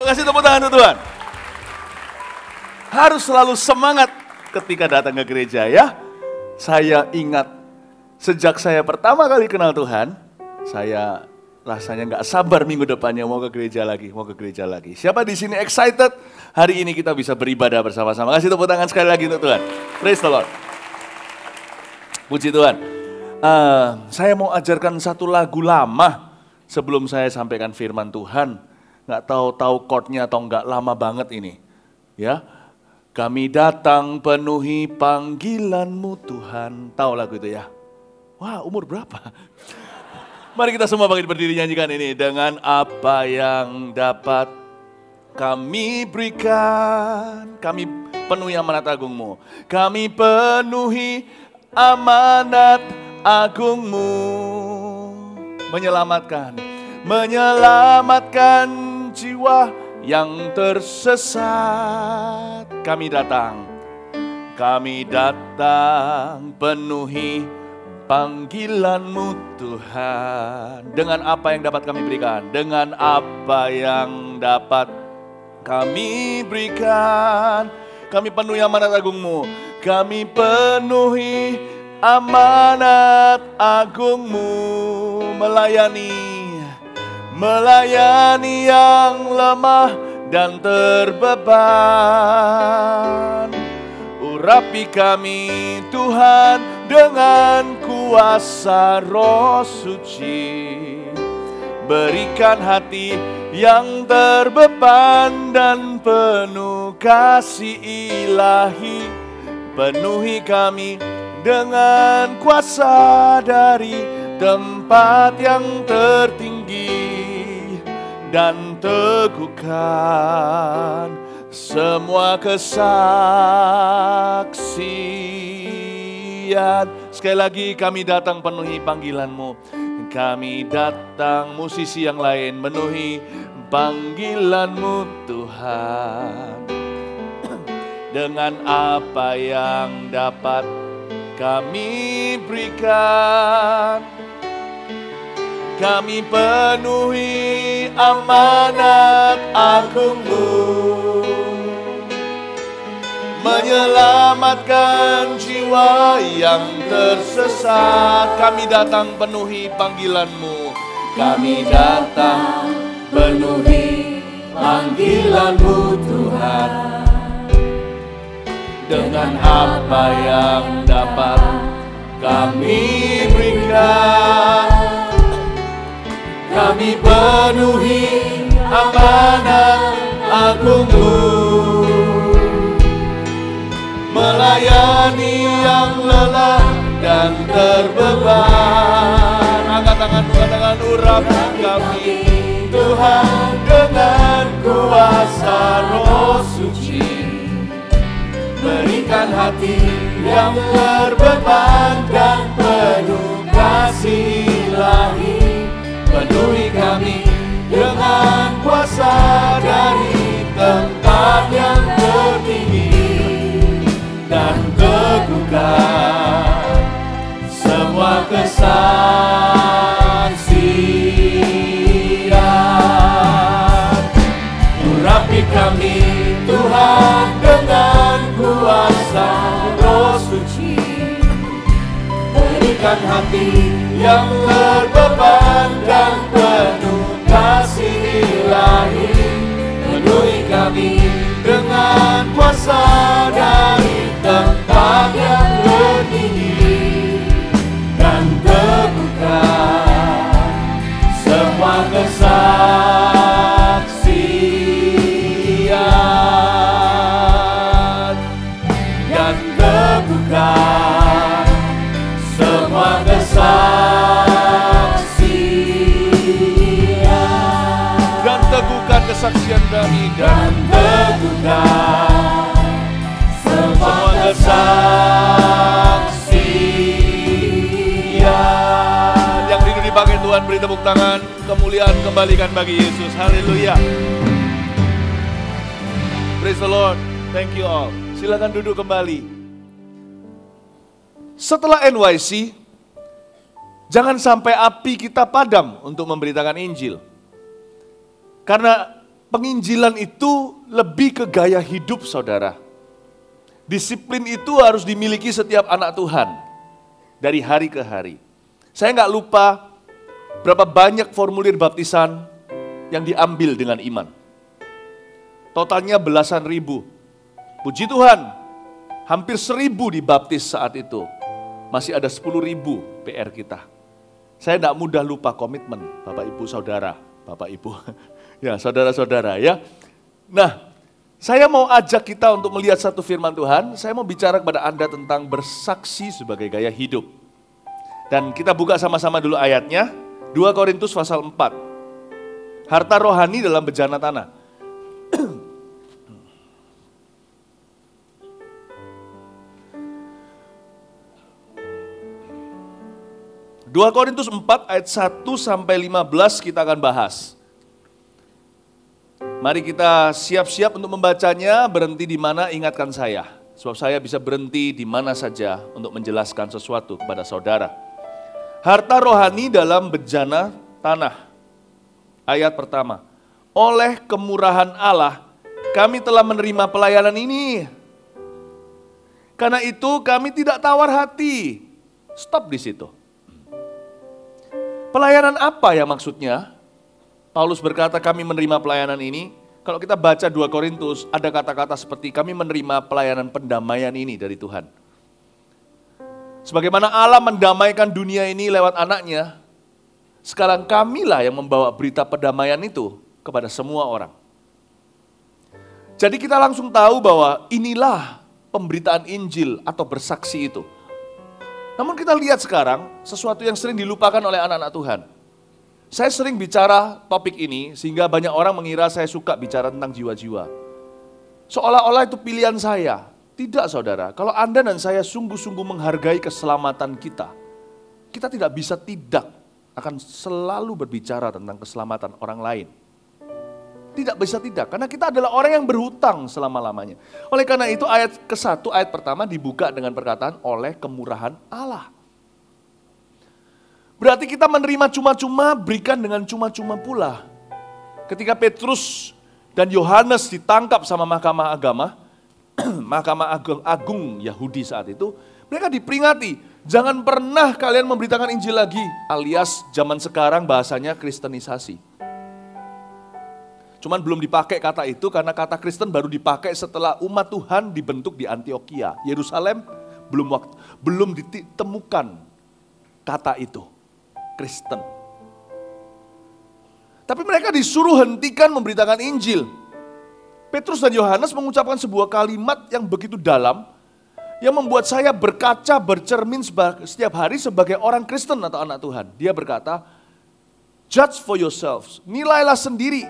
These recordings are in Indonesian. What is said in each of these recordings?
Kasih tepuk tangan untuk Tuhan. Harus selalu semangat ketika datang ke gereja ya. Saya ingat sejak saya pertama kali kenal Tuhan, saya rasanya nggak sabar minggu depannya mau ke gereja lagi. Siapa di sini excited hari ini kita bisa beribadah bersama-sama? Kasih tepuk tangan sekali lagi untuk Tuhan. Praise the Lord. Puji Tuhan. Saya mau ajarkan satu lagu lama sebelum saya sampaikan firman Tuhan. Nggak tahu chordnya atau nggak, lama banget ini. Ya, kami datang penuhi panggilan-Mu Tuhan. Tahu lagu itu ya? Wah, umur berapa? Mari kita semua bangkit berdiri nyanyikan ini. Dengan apa yang dapat kami berikan, kami penuhi amanat agung-Mu. Kami penuhi amanat agung-Mu. Menyelamatkan jiwa yang tersesat. Kami datang penuhi panggilan-Mu Tuhan. Dengan apa yang dapat kami berikan? Dengan apa yang dapat kami berikan? Kami penuhi amanat agung-Mu. Kami penuhi amanat agung-Mu. Melayani yang lemah dan terbeban. Urapi kami Tuhan dengan kuasa Roh Suci. Berikan hati yang terbeban dan penuh kasih ilahi. Penuhi kami dengan kuasa dari tempat yang tertinggi. Dan teguhkan semua kesaksian. Sekali lagi kami datang penuhi panggilan-Mu. Kami datang, musisi yang lain, menuhi panggilan-Mu Tuhan. Dengan apa yang dapat kami berikan, kami penuhi amanat agung-Mu. Menyelamatkan jiwa yang tersesat. Kami datang penuhi panggilan-Mu. Kami datang penuhi panggilan-Mu Tuhan. Dengan apa yang dapat kami berikan, kami penuhi amanat agung-Mu. Melayani yang lelah dan terbeban. Angkat tangan, urapi kami Tuhan dengan kuasa Roh Suci. Berikan hati yang terbeban dan penuh kasih ilahi. Penuhi kami dengan kuasa dari tempat yang tertinggi. Dan teguhkan semua kesaksian. Urapi kami Tuhan dengan kuasa Roh Suci. Berikan hati yang terbeban dan penuh kasih ilahi. Penuhi kami dengan kuasa dari tempat yang tertinggi. Dan teguhkan semua kesaksian. Dan teguhkan semua kesaksian. Dan teguhkan kesaksian kami. Dan teguhkan semua kesaksian. Yang rindu dipakai Tuhan, beri tepuk tangan. Kemuliaan kembalikan bagi Yesus. Haleluya. Praise the Lord. Thank you all. Silakan duduk kembali. Setelah NYC, jangan sampai api kita padam untuk memberitakan Injil. Karena penginjilan itu lebih ke gaya hidup saudara. Disiplin itu harus dimiliki setiap anak Tuhan dari hari ke hari. Saya nggak lupa berapa banyak formulir baptisan yang diambil dengan iman. Totalnya belasan ribu. Puji Tuhan, hampir 1.000 dibaptis saat itu. Masih ada 10.000 PR kita. Saya tidak mudah lupa komitmen Bapak Ibu Saudara, Bapak Ibu, ya saudara-saudara ya. Nah, saya mau ajak kita untuk melihat satu firman Tuhan, saya mau bicara kepada Anda tentang bersaksi sebagai gaya hidup. Dan kita buka sama-sama dulu ayatnya, 2 Korintus pasal 4. Harta rohani dalam bejana tanah. 2 Korintus 4 ayat 1 sampai 15 kita akan bahas. Mari kita siap-siap untuk membacanya, berhenti di mana ingatkan saya. Sebab saya bisa berhenti di mana saja untuk menjelaskan sesuatu kepada saudara. Harta rohani dalam bejana tanah. Ayat pertama. Oleh kemurahan Allah, kami telah menerima pelayanan ini. Karena itu kami tidak tawar hati. Stop di situ. Pelayanan apa ya maksudnya? Paulus berkata kami menerima pelayanan ini. Kalau kita baca 2 Korintus, ada kata-kata seperti kami menerima pelayanan pendamaian ini dari Tuhan. Sebagaimana Allah mendamaikan dunia ini lewat anaknya, sekarang kamilah yang membawa berita pendamaian itu kepada semua orang. Jadi kita langsung tahu bahwa inilah pemberitaan Injil atau bersaksi itu. Namun kita lihat sekarang sesuatu yang sering dilupakan oleh anak-anak Tuhan. Saya sering bicara topik ini sehingga banyak orang mengira saya suka bicara tentang jiwa-jiwa. Seolah-olah itu pilihan saya. Tidak saudara, kalau Anda dan saya sungguh-sungguh menghargai keselamatan kita, kita tidak bisa tidak akan selalu berbicara tentang keselamatan orang lain. Tidak bisa tidak, karena kita adalah orang yang berhutang selama-lamanya. Oleh karena itu ayat ke-1, ayat pertama dibuka dengan perkataan oleh kemurahan Allah. Berarti kita menerima cuma-cuma, berikan dengan cuma-cuma pula. Ketika Petrus dan Yohanes ditangkap sama mahkamah agama, mahkamah agung Yahudi saat itu, mereka diperingati, jangan pernah kalian memberitakan Injil lagi, alias zaman sekarang bahasanya kristenisasi. Cuman belum dipakai kata itu karena kata Kristen baru dipakai setelah umat Tuhan dibentuk di Antioquia. Yerusalem belum ditemukan kata itu, Kristen. Tapi mereka disuruh hentikan memberitakan Injil. Petrus dan Yohanes mengucapkan sebuah kalimat yang begitu dalam, yang membuat saya berkaca, bercermin setiap hari sebagai orang Kristen atau anak Tuhan. Dia berkata, judge for yourselves, nilailah sendiri.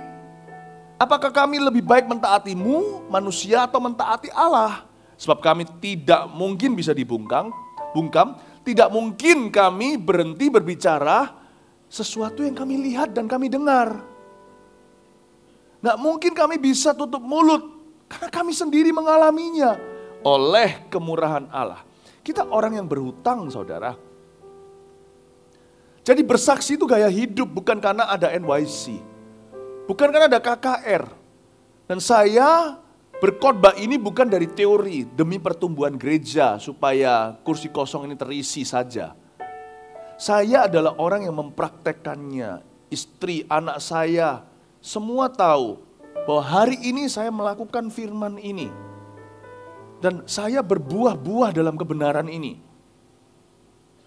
Apakah kami lebih baik mentaatimu, manusia, atau mentaati Allah? Sebab kami tidak mungkin bisa bungkam, tidak mungkin kami berhenti berbicara sesuatu yang kami lihat dan kami dengar. Nggak mungkin kami bisa tutup mulut, karena kami sendiri mengalaminya. Oleh kemurahan Allah. Kita orang yang berhutang, saudara. Jadi bersaksi itu gaya hidup, bukan karena ada NYC. Bukan karena ada KKR. Dan saya berkhotbah ini bukan dari teori, demi pertumbuhan gereja, supaya kursi kosong ini terisi saja. Saya adalah orang yang mempraktekkannya. Istri, anak saya, semua tahu bahwa hari ini saya melakukan firman ini. Dan saya berbuah-buah dalam kebenaran ini.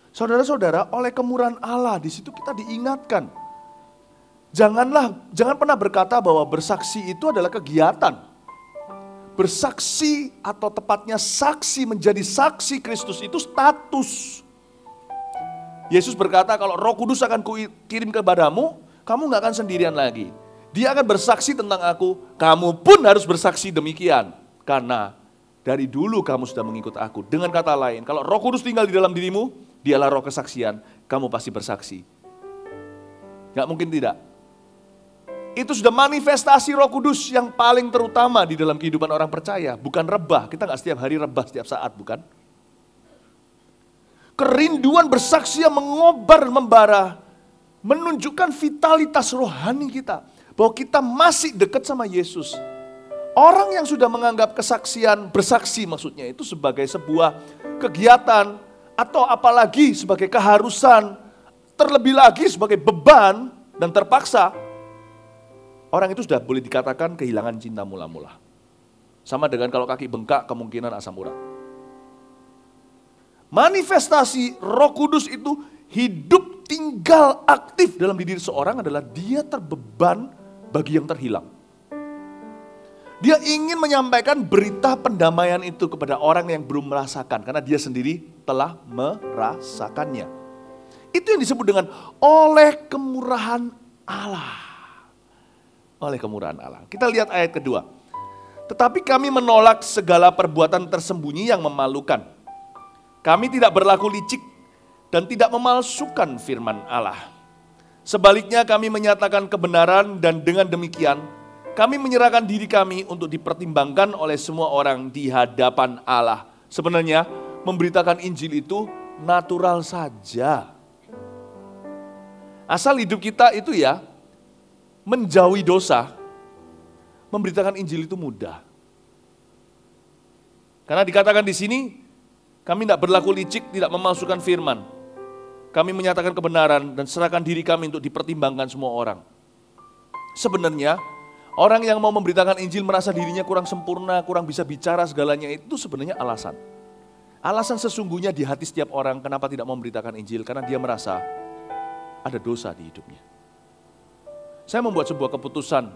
Saudara-saudara, oleh kemurahan Allah, di situ kita diingatkan. Jangan pernah berkata bahwa bersaksi itu adalah kegiatan. Bersaksi atau tepatnya saksi, menjadi saksi Kristus itu status. Yesus berkata kalau Roh Kudus akan kukirim kepadamu, kamu gak akan sendirian lagi. Dia akan bersaksi tentang aku, kamu pun harus bersaksi demikian. Karena dari dulu kamu sudah mengikut aku. Dengan kata lain, kalau Roh Kudus tinggal di dalam dirimu, dialah roh kesaksian, kamu pasti bersaksi. Gak mungkin tidak. Itu sudah manifestasi Roh Kudus yang paling terutama di dalam kehidupan orang percaya. Bukan rebah, kita gak setiap hari rebah setiap saat, bukan? Kerinduan bersaksi yang mengobar, membara, menunjukkan vitalitas rohani kita. bahwa kita masih dekat sama Yesus. Orang yang sudah menganggap kesaksian, bersaksi maksudnya itu sebagai sebuah kegiatan atau apalagi sebagai keharusan, terlebih lagi sebagai beban dan terpaksa, orang itu sudah boleh dikatakan kehilangan cinta mula-mula. Sama dengan kalau kaki bengkak, kemungkinan asam urat. Manifestasi Roh Kudus itu hidup tinggal aktif dalam diri seorang adalah dia terbeban bagi yang terhilang. Dia ingin menyampaikan berita pendamaian itu kepada orang yang belum merasakan, karena dia sendiri telah merasakannya. Itu yang disebut dengan oleh kemurahan Allah. Oleh kemurahan Allah. Kita lihat ayat kedua. Tetapi kami menolak segala perbuatan tersembunyi yang memalukan. Kami tidak berlaku licik dan tidak memalsukan firman Allah. Sebaliknya kami menyatakan kebenaran dan dengan demikian kami menyerahkan diri kami untuk dipertimbangkan oleh semua orang di hadapan Allah. Sebenarnya memberitakan Injil itu natural saja. Asal hidup kita itu ya menjauhi dosa, memberitakan Injil itu mudah. Karena dikatakan di sini, kami tidak berlaku licik, tidak memalsukan firman. Kami menyatakan kebenaran dan serahkan diri kami untuk dipertimbangkan semua orang. Sebenarnya orang yang mau memberitakan Injil merasa dirinya kurang sempurna, kurang bisa bicara segalanya, itu sebenarnya alasan. Alasan sesungguhnya di hati setiap orang kenapa tidak mau memberitakan Injil, karena dia merasa ada dosa di hidupnya. Saya membuat sebuah keputusan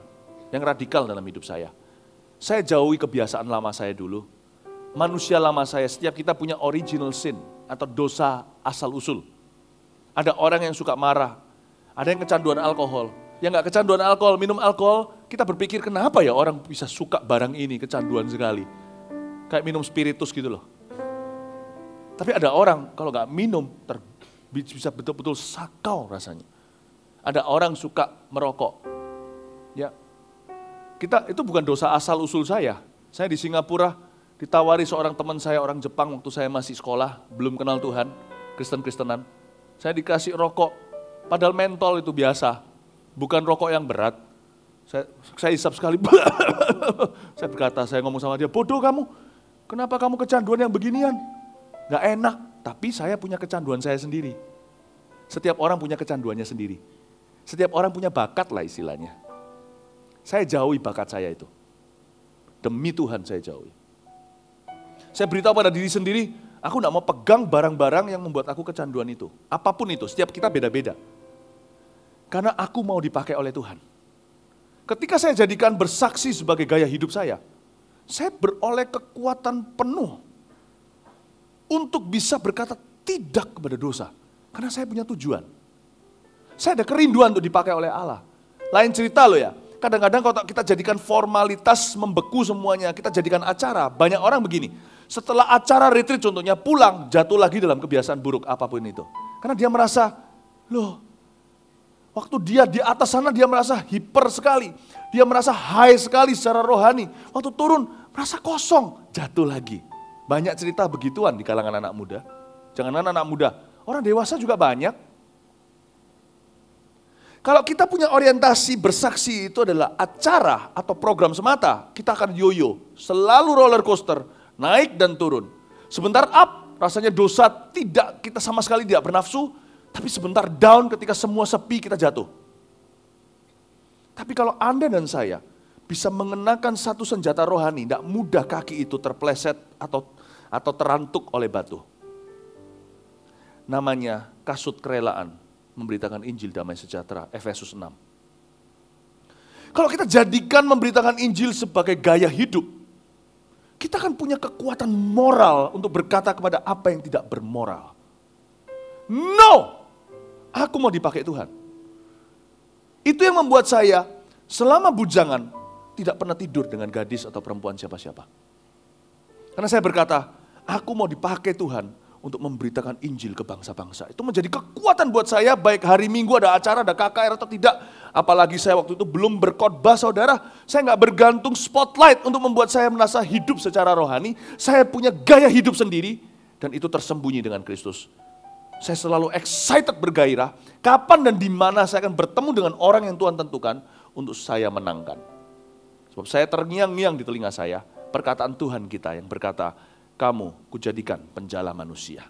yang radikal dalam hidup saya. Saya jauhi kebiasaan lama saya dulu. Manusia lama saya, setiap kita punya original sin atau dosa asal-usul. Ada orang yang suka marah, ada yang kecanduan alkohol. Yang gak kecanduan alkohol, minum alkohol, kita berpikir kenapa ya orang bisa suka barang ini, kecanduan sekali. Kayak minum spiritus gitu loh. Tapi ada orang kalau gak minum, bisa betul-betul sakau rasanya. Ada orang suka merokok. Ya, itu bukan dosa asal usul saya. Saya di Singapura ditawari seorang teman saya, orang Jepang waktu saya masih sekolah, belum kenal Tuhan, Kristen-Kristenan. Saya dikasih rokok, padahal mentol itu biasa. Bukan rokok yang berat. Saya hisap sekali. Saya berkata, saya ngomong sama dia, bodoh kamu. Kenapa kamu kecanduan yang beginian? Gak enak, tapi saya punya kecanduan saya sendiri. Setiap orang punya kecanduannya sendiri. Setiap orang punya bakat lah istilahnya. Saya jauhi bakat saya itu. Demi Tuhan saya jauhi. Saya beritahu pada diri sendiri, aku gak mau pegang barang-barang yang membuat aku kecanduan itu. Apapun itu, setiap kita beda-beda. Karena aku mau dipakai oleh Tuhan. Ketika saya jadikan bersaksi sebagai gaya hidup saya beroleh kekuatan penuh untuk bisa berkata tidak kepada dosa. Karena saya punya tujuan. Saya ada kerinduan untuk dipakai oleh Allah. Lain cerita loh ya, kadang-kadang kalau kita jadikan formalitas membeku semuanya, kita jadikan acara, banyak orang begini. Setelah acara retreat contohnya pulang, jatuh lagi dalam kebiasaan buruk apapun itu. Karena dia merasa, loh, waktu dia di atas sana dia merasa hiper sekali. Dia merasa high sekali secara rohani. Waktu turun merasa kosong, jatuh lagi. Banyak cerita begituan di kalangan anak muda. Jangan anak muda, orang dewasa juga banyak. Kalau kita punya orientasi bersaksi itu adalah acara atau program semata, kita akan yoyo, selalu roller coaster, naik dan turun. Sebentar up, rasanya dosa kita sama sekali tidak bernafsu, tapi sebentar down ketika semua sepi kita jatuh. Tapi kalau Anda dan saya bisa mengenakan satu senjata rohani, tidak mudah kaki itu terpleset atau terantuk oleh batu. Namanya kasut kerelaan, memberitakan Injil damai sejahtera, Efesus 6. Kalau kita jadikan memberitakan Injil sebagai gaya hidup, kita akan punya kekuatan moral untuk berkata kepada apa yang tidak bermoral. No! Aku mau dipakai Tuhan. Itu yang membuat saya selama bujangan tidak pernah tidur dengan gadis atau perempuan siapa-siapa. Karena saya berkata, aku mau dipakai Tuhan untuk memberitakan Injil ke bangsa-bangsa. Itu menjadi kekuatan buat saya, baik hari Minggu ada acara, ada KKR atau tidak. Apalagi saya waktu itu belum berkhotbah saudara, saya nggak bergantung spotlight untuk membuat saya merasa hidup secara rohani. Saya punya gaya hidup sendiri dan itu tersembunyi dengan Kristus. Saya selalu excited bergairah, kapan dan di mana saya akan bertemu dengan orang yang Tuhan tentukan untuk saya menangkan. Sebab saya terngiang-ngiang di telinga saya, perkataan Tuhan kita yang berkata, kamu kujadikan penjala manusia.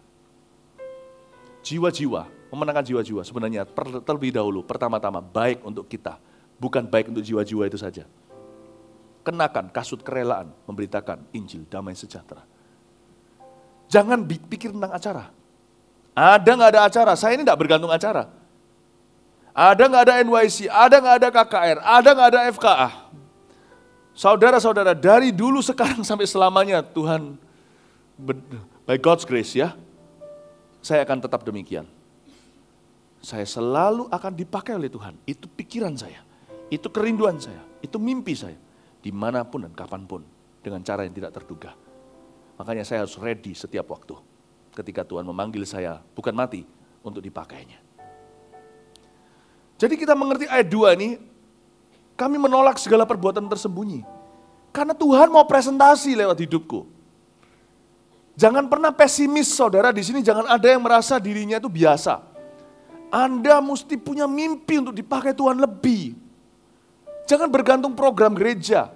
Jiwa-jiwa, memenangkan jiwa-jiwa sebenarnya terlebih dahulu, pertama-tama baik untuk kita, bukan baik untuk jiwa-jiwa itu saja. Kenakan kasut kerelaan memberitakan Injil damai sejahtera. Jangan pikir tentang acara. Ada nggak ada acara, saya ini nggak bergantung acara. Ada nggak ada NYC, ada nggak ada KKR, ada nggak ada FKA. Saudara-saudara, dari dulu sekarang sampai selamanya Tuhan, by God's grace ya, saya akan tetap demikian. Saya selalu akan dipakai oleh Tuhan. Itu pikiran saya, itu kerinduan saya, itu mimpi saya. Dimanapun dan kapanpun, dengan cara yang tidak terduga. Makanya saya harus ready setiap waktu. Ketika Tuhan memanggil saya, bukan mati, untuk dipakainya. Jadi kita mengerti ayat 2 ini, kami menolak segala perbuatan tersembunyi. Karena Tuhan mau presentasi lewat hidupku. Jangan pernah pesimis saudara, di sini jangan ada yang merasa dirinya itu biasa. Anda mesti punya mimpi untuk dipakai Tuhan lebih. Jangan bergantung program gereja.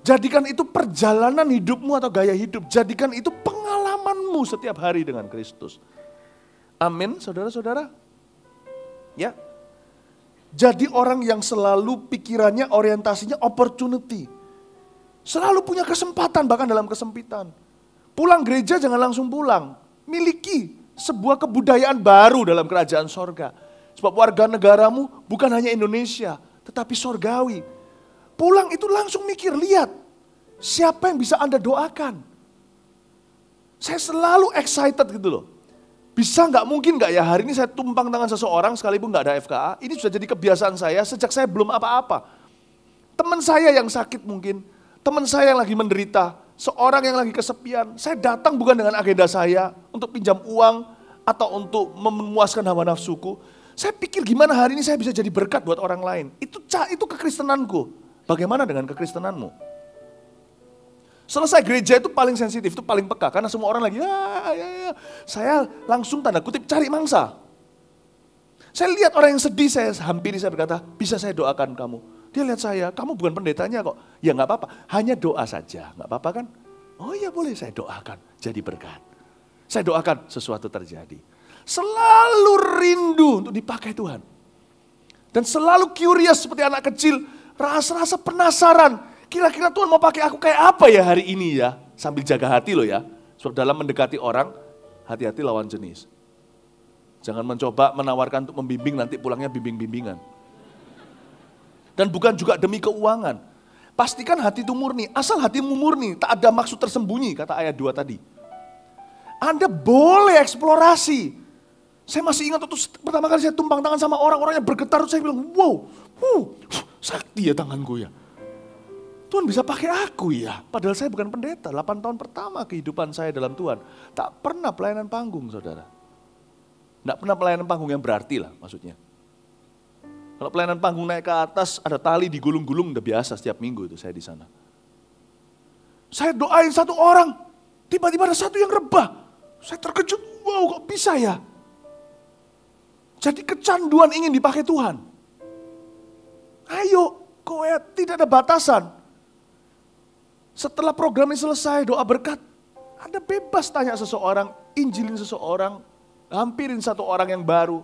Jadikan itu perjalanan hidupmu atau gaya hidup. Jadikan itu pengalamanmu setiap hari dengan Kristus. Amin, saudara-saudara. Ya. Jadi orang yang selalu pikirannya, orientasinya opportunity. Selalu punya kesempatan, bahkan dalam kesempitan. Pulang gereja jangan langsung pulang. Miliki sebuah kebudayaan baru dalam kerajaan sorga. Sebab warga negaramu bukan hanya Indonesia, tetapi sorgawi. Pulang itu langsung mikir, lihat siapa yang bisa Anda doakan. Saya selalu excited gitu loh. Bisa nggak, mungkin nggak ya hari ini saya tumpang tangan seseorang sekalipun nggak ada FKA. Ini sudah jadi kebiasaan saya sejak saya belum apa-apa. Teman saya yang sakit mungkin, teman saya yang lagi menderita, seorang yang lagi kesepian. Saya datang bukan dengan agenda saya untuk pinjam uang atau untuk memuaskan hawa nafsuku. Saya pikir gimana hari ini saya bisa jadi berkat buat orang lain. Itu kekristenanku. Bagaimana dengan kekristenanmu? Selesai gereja itu paling sensitif, itu paling peka. Karena semua orang lagi, ya. Saya langsung tanda kutip cari mangsa. Saya lihat orang yang sedih, saya hampiri, saya berkata, bisa saya doakan kamu. Dia lihat saya, kamu bukan pendetanya kok. Ya nggak apa-apa, hanya doa saja. Nggak apa-apa kan? Oh iya boleh, saya doakan, jadi berkat. Saya doakan sesuatu terjadi. Selalu rindu untuk dipakai Tuhan. Dan selalu curious seperti anak kecil, rasa-rasa penasaran. Kira-kira Tuhan mau pakai aku kayak apa ya hari ini ya? Sambil jaga hati loh ya. Sebab dalam mendekati orang, hati-hati lawan jenis. Jangan mencoba menawarkan untuk membimbing, nanti pulangnya bimbing-bimbingan. Dan bukan juga demi keuangan. Pastikan hati itu murni. Asal hatimu murni, tak ada maksud tersembunyi, kata ayat 2 tadi. Anda boleh eksplorasi. Saya masih ingat waktu pertama kali saya tumpang tangan sama orang-orangnya bergetar, saya bilang, wow, sakti ya tanganku ya. Tuhan bisa pakai aku ya, padahal saya bukan pendeta. 8 tahun pertama kehidupan saya dalam Tuhan, tak pernah pelayanan panggung saudara. Tidak pernah pelayanan panggung yang berarti lah maksudnya. Kalau pelayanan panggung naik ke atas, ada tali digulung-gulung, udah biasa setiap minggu itu saya di sana. Saya doain satu orang, tiba-tiba ada satu yang rebah. Saya terkejut, wow kok bisa ya? Jadi kecanduan ingin dipakai Tuhan. Ayo, tidak ada batasan. Setelah program ini selesai, doa berkat, Anda bebas tanya seseorang, injilin seseorang, hampirin satu orang yang baru,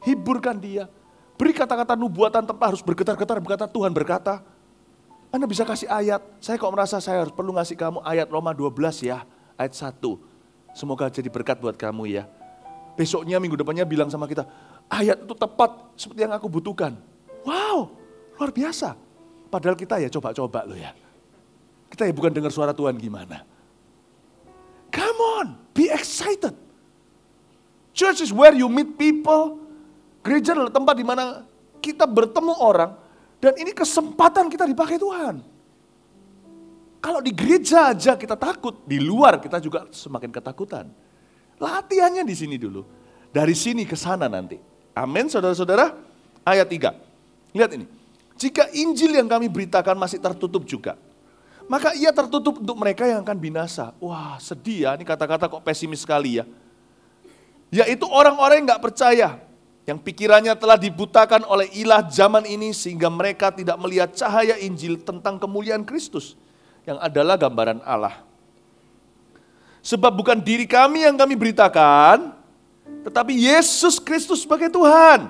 hiburkan dia, beri kata-kata nubuatan tanpa harus bergetar-getar, berkata Tuhan berkata. Anda bisa kasih ayat, saya kok merasa saya harus perlu ngasih kamu ayat Roma 12 ya, ayat 1. Semoga jadi berkat buat kamu ya. Besoknya minggu depannya bilang sama kita, ayat itu tepat seperti yang aku butuhkan. Wow, luar biasa. Padahal kita ya coba-coba loh ya. Kita ya bukan dengar suara Tuhan gimana. Come on, be excited. Church is where you meet people. Gereja adalah tempat di mana kita bertemu orang. Dan ini kesempatan kita dipakai Tuhan. Kalau di gereja aja kita takut, di luar kita juga semakin ketakutan. Latihannya di sini dulu. Dari sini ke sana nanti. Amin saudara-saudara. Ayat 3. Lihat ini. Jika Injil yang kami beritakan masih tertutup juga, maka ia tertutup untuk mereka yang akan binasa. Wah sedih ya, ini kata-kata kok pesimis sekali ya. Yaitu orang-orang yang gak percaya. yang pikirannya telah dibutakan oleh ilah zaman ini sehingga mereka tidak melihat cahaya Injil tentang kemuliaan Kristus yang adalah gambaran Allah. Sebab bukan diri kami yang kami beritakan, tetapi Yesus Kristus sebagai Tuhan.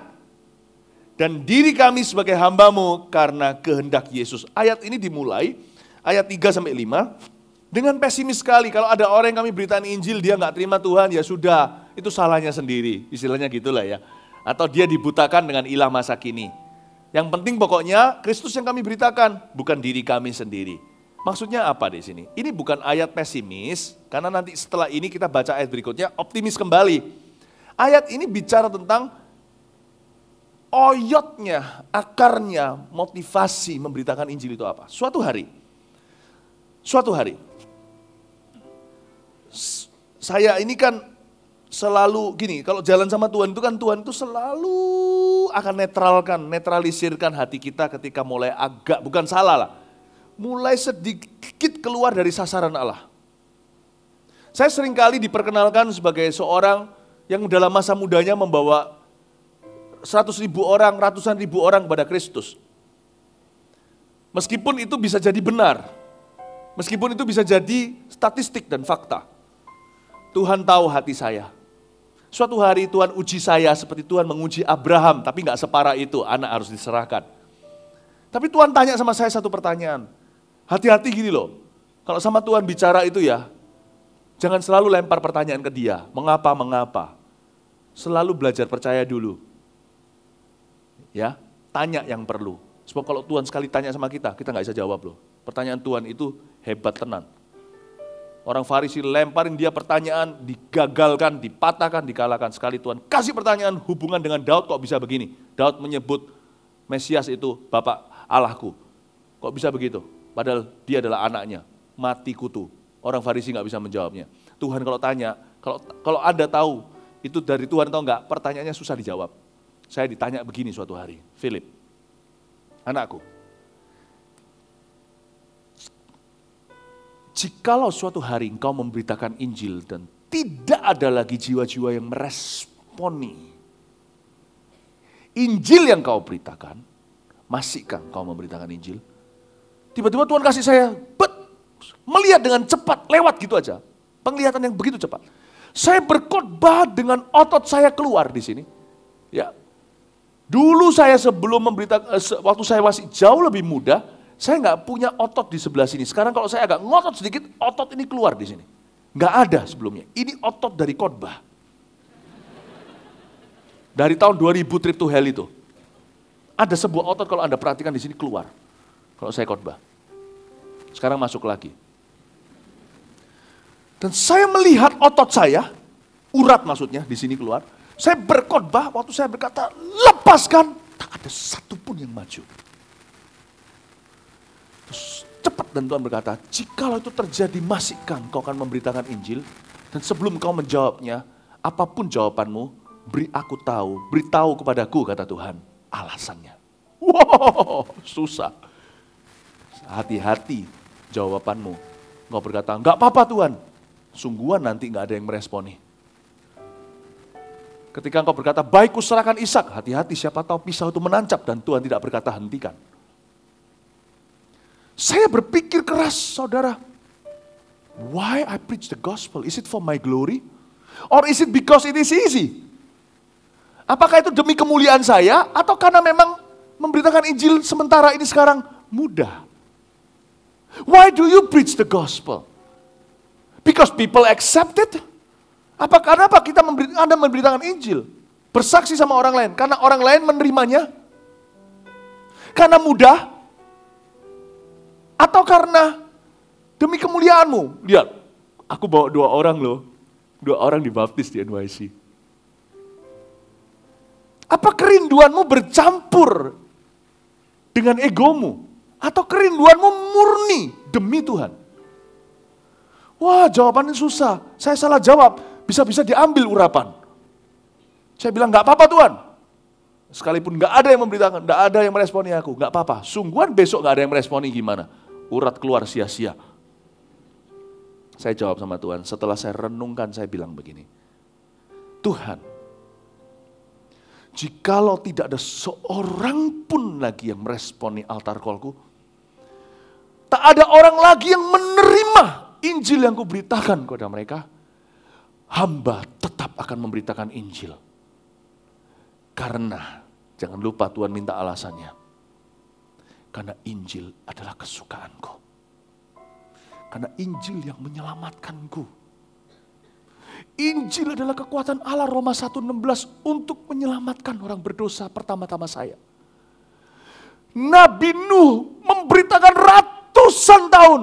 Dan diri kami sebagai hamba-Mu karena kehendak Yesus. Ayat ini dimulai, ayat 3-5, dengan pesimis sekali. Kalau ada orang yang kami beritain Injil, dia nggak terima Tuhan, ya sudah, itu salahnya sendiri. Istilahnya gitulah ya. Atau dia dibutakan dengan ilah masa kini. Yang penting pokoknya Kristus yang kami beritakan, bukan diri kami sendiri. Maksudnya apa di sini? Ini bukan ayat pesimis, karena nanti setelah ini kita baca ayat berikutnya, optimis kembali. Ayat ini bicara tentang oyotnya, akarnya, motivasi memberitakan Injil itu apa? Suatu hari, saya ini kan selalu gini, kalau jalan sama Tuhan itu selalu akan netralisirkan hati kita ketika mulai agak, bukan salah lah, mulai sedikit keluar dari sasaran Allah. Saya seringkali diperkenalkan sebagai seorang yang dalam masa mudanya membawa 100.000 orang, ratusan ribu orang kepada Kristus. Meskipun itu bisa jadi benar, meskipun itu bisa jadi statistik dan fakta. Tuhan tahu hati saya. Suatu hari Tuhan uji saya seperti Tuhan menguji Abraham, tapi nggak separah itu, anak harus diserahkan. Tapi Tuhan tanya sama saya satu pertanyaan, hati-hati gini loh, kalau sama Tuhan bicara itu ya, jangan selalu lempar pertanyaan ke dia, mengapa, selalu belajar percaya dulu. Ya, tanya yang perlu. Sebab kalau Tuhan sekali tanya sama kita nggak bisa jawab loh. Pertanyaan Tuhan itu hebat tenan. Orang Farisi lemparin dia pertanyaan, digagalkan, dipatahkan, dikalahkan. Sekali Tuhan kasih pertanyaan hubungan dengan Daud kok bisa begini. Daud menyebut Mesias itu Bapak Allahku. Kok bisa begitu? Padahal dia adalah anaknya, mati kutu. Orang Farisi nggak bisa menjawabnya. Tuhan kalau tanya, kalau Anda tahu itu dari Tuhan atau enggak, pertanyaannya susah dijawab. Saya ditanya begini suatu hari, Philip, anakku, jikalau suatu hari engkau memberitakan Injil dan tidak ada lagi jiwa-jiwa yang meresponi Injil yang kau beritakan, masihkah kau memberitakan Injil? Tiba-tiba Tuhan kasih saya, melihat dengan cepat, lewat gitu aja. Penglihatan yang begitu cepat. Saya berkhotbah dengan otot saya keluar di sini. Ya. Dulu saya sebelum memberitakan, waktu saya masih jauh lebih muda, saya nggak punya otot di sebelah sini. Sekarang kalau saya agak ngotot sedikit, otot ini keluar di sini. Nggak ada sebelumnya. Ini otot dari khotbah. Dari tahun 2000 trip to hell itu. Ada sebuah otot kalau Anda perhatikan di sini keluar. Kalau saya khotbah. Sekarang masuk lagi. Dan saya melihat otot saya, urat maksudnya di sini keluar. Saya berkhotbah, waktu saya berkata, lepaskan, tak ada satupun yang maju. Terus cepat dan Tuhan berkata, jikalau itu terjadi, masihkah engkau akan memberitakan Injil? Dan sebelum kau menjawabnya, apapun jawabanmu, beritahu kepadaku, kata Tuhan, alasannya. Wow, susah. Hati-hati jawabanmu. Engkau berkata, enggak apa-apa Tuhan. Sungguhan nanti enggak ada yang meresponi. Ketika engkau berkata, baik kuserahkan Ishak, hati-hati siapa tahu pisau itu menancap dan Tuhan tidak berkata hentikan. Saya berpikir keras, saudara. Why I preach the gospel? Is it for my glory? Or is it because it is easy? Apakah itu demi kemuliaan saya atau karena memang memberitakan Injil sementara ini sekarang mudah? Why do you preach the gospel? Because people accept it? Kenapa Anda memberitakan Injil? Bersaksi sama orang lain. Karena orang lain menerimanya? Karena mudah? Atau karena demi kemuliaanmu? Lihat, aku bawa 2 orang loh. 2 orang dibaptis di NYC. Apa kerinduanmu bercampur dengan egomu? Atau kerinduanmu murni demi Tuhan? Wah, jawabannya susah. Saya salah jawab, bisa-bisa diambil urapan. Saya bilang, enggak apa-apa Tuhan. Sekalipun enggak ada yang memberitakan, enggak ada yang meresponi aku, enggak apa-apa. Sungguhan besok enggak ada yang meresponi gimana? Urat keluar sia-sia. Saya jawab sama Tuhan, setelah saya renungkan saya bilang begini. Tuhan, jikalau tidak ada seorang pun lagi yang meresponi altar call-ku, tak ada orang lagi yang menerima Injil yang kuberitakan kepada mereka, hamba tetap akan memberitakan Injil. Karena, jangan lupa Tuhan minta alasannya, karena Injil adalah kesukaanku. Karena Injil yang menyelamatkanku. Injil adalah kekuatan Allah, Roma 1:16, untuk menyelamatkan orang berdosa pertama-tama saya. Nabi Nuh memberitakan ratusan tahun.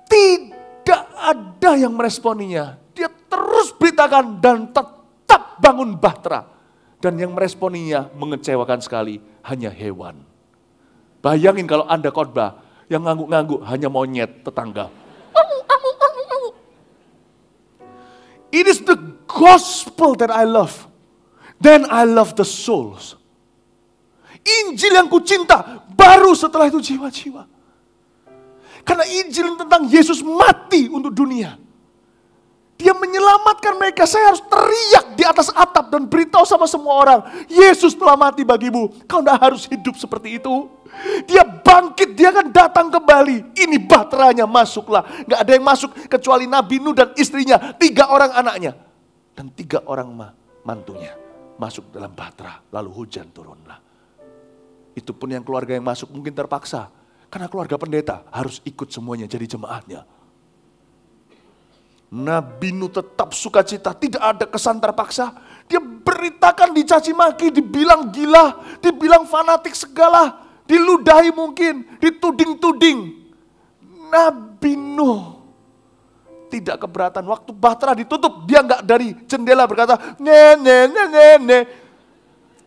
Tidak ada yang meresponinya. Dia terus beritakan dan tetap bangun bahtera. Dan yang meresponinya mengecewakan sekali, hanya hewan. Bayangin kalau Anda khotbah, yang ngangguk-ngangguk hanya monyet tetangga. It is the gospel that I love. Then I love the souls. Injil yang kucinta, baru setelah itu jiwa-jiwa. Karena Injil tentang Yesus mati untuk dunia. Dia menyelamatkan mereka. Saya harus teriak di atas atap dan beritahu sama semua orang, Yesus telah mati bagimu. Kau tidak harus hidup seperti itu. Dia bangkit, dia akan datang kembali. Ini bahteranya, masuklah. Gak ada yang masuk kecuali Nabi Nuh dan istrinya, 3 orang anaknya. Dan 3 orang mantunya masuk dalam bahtera, lalu hujan turunlah. Itu pun yang keluarga yang masuk mungkin terpaksa. Karena keluarga pendeta harus ikut semuanya jadi jemaatnya. Nabi Nuh tetap sukacita, tidak ada kesan terpaksa. Dia beritakan, dicaci maki, dibilang gila, dibilang fanatik segala, diludahi mungkin, dituding-tuding. Nabi Nuh tidak keberatan. Waktu bahtera ditutup, dia nggak dari jendela berkata, ne.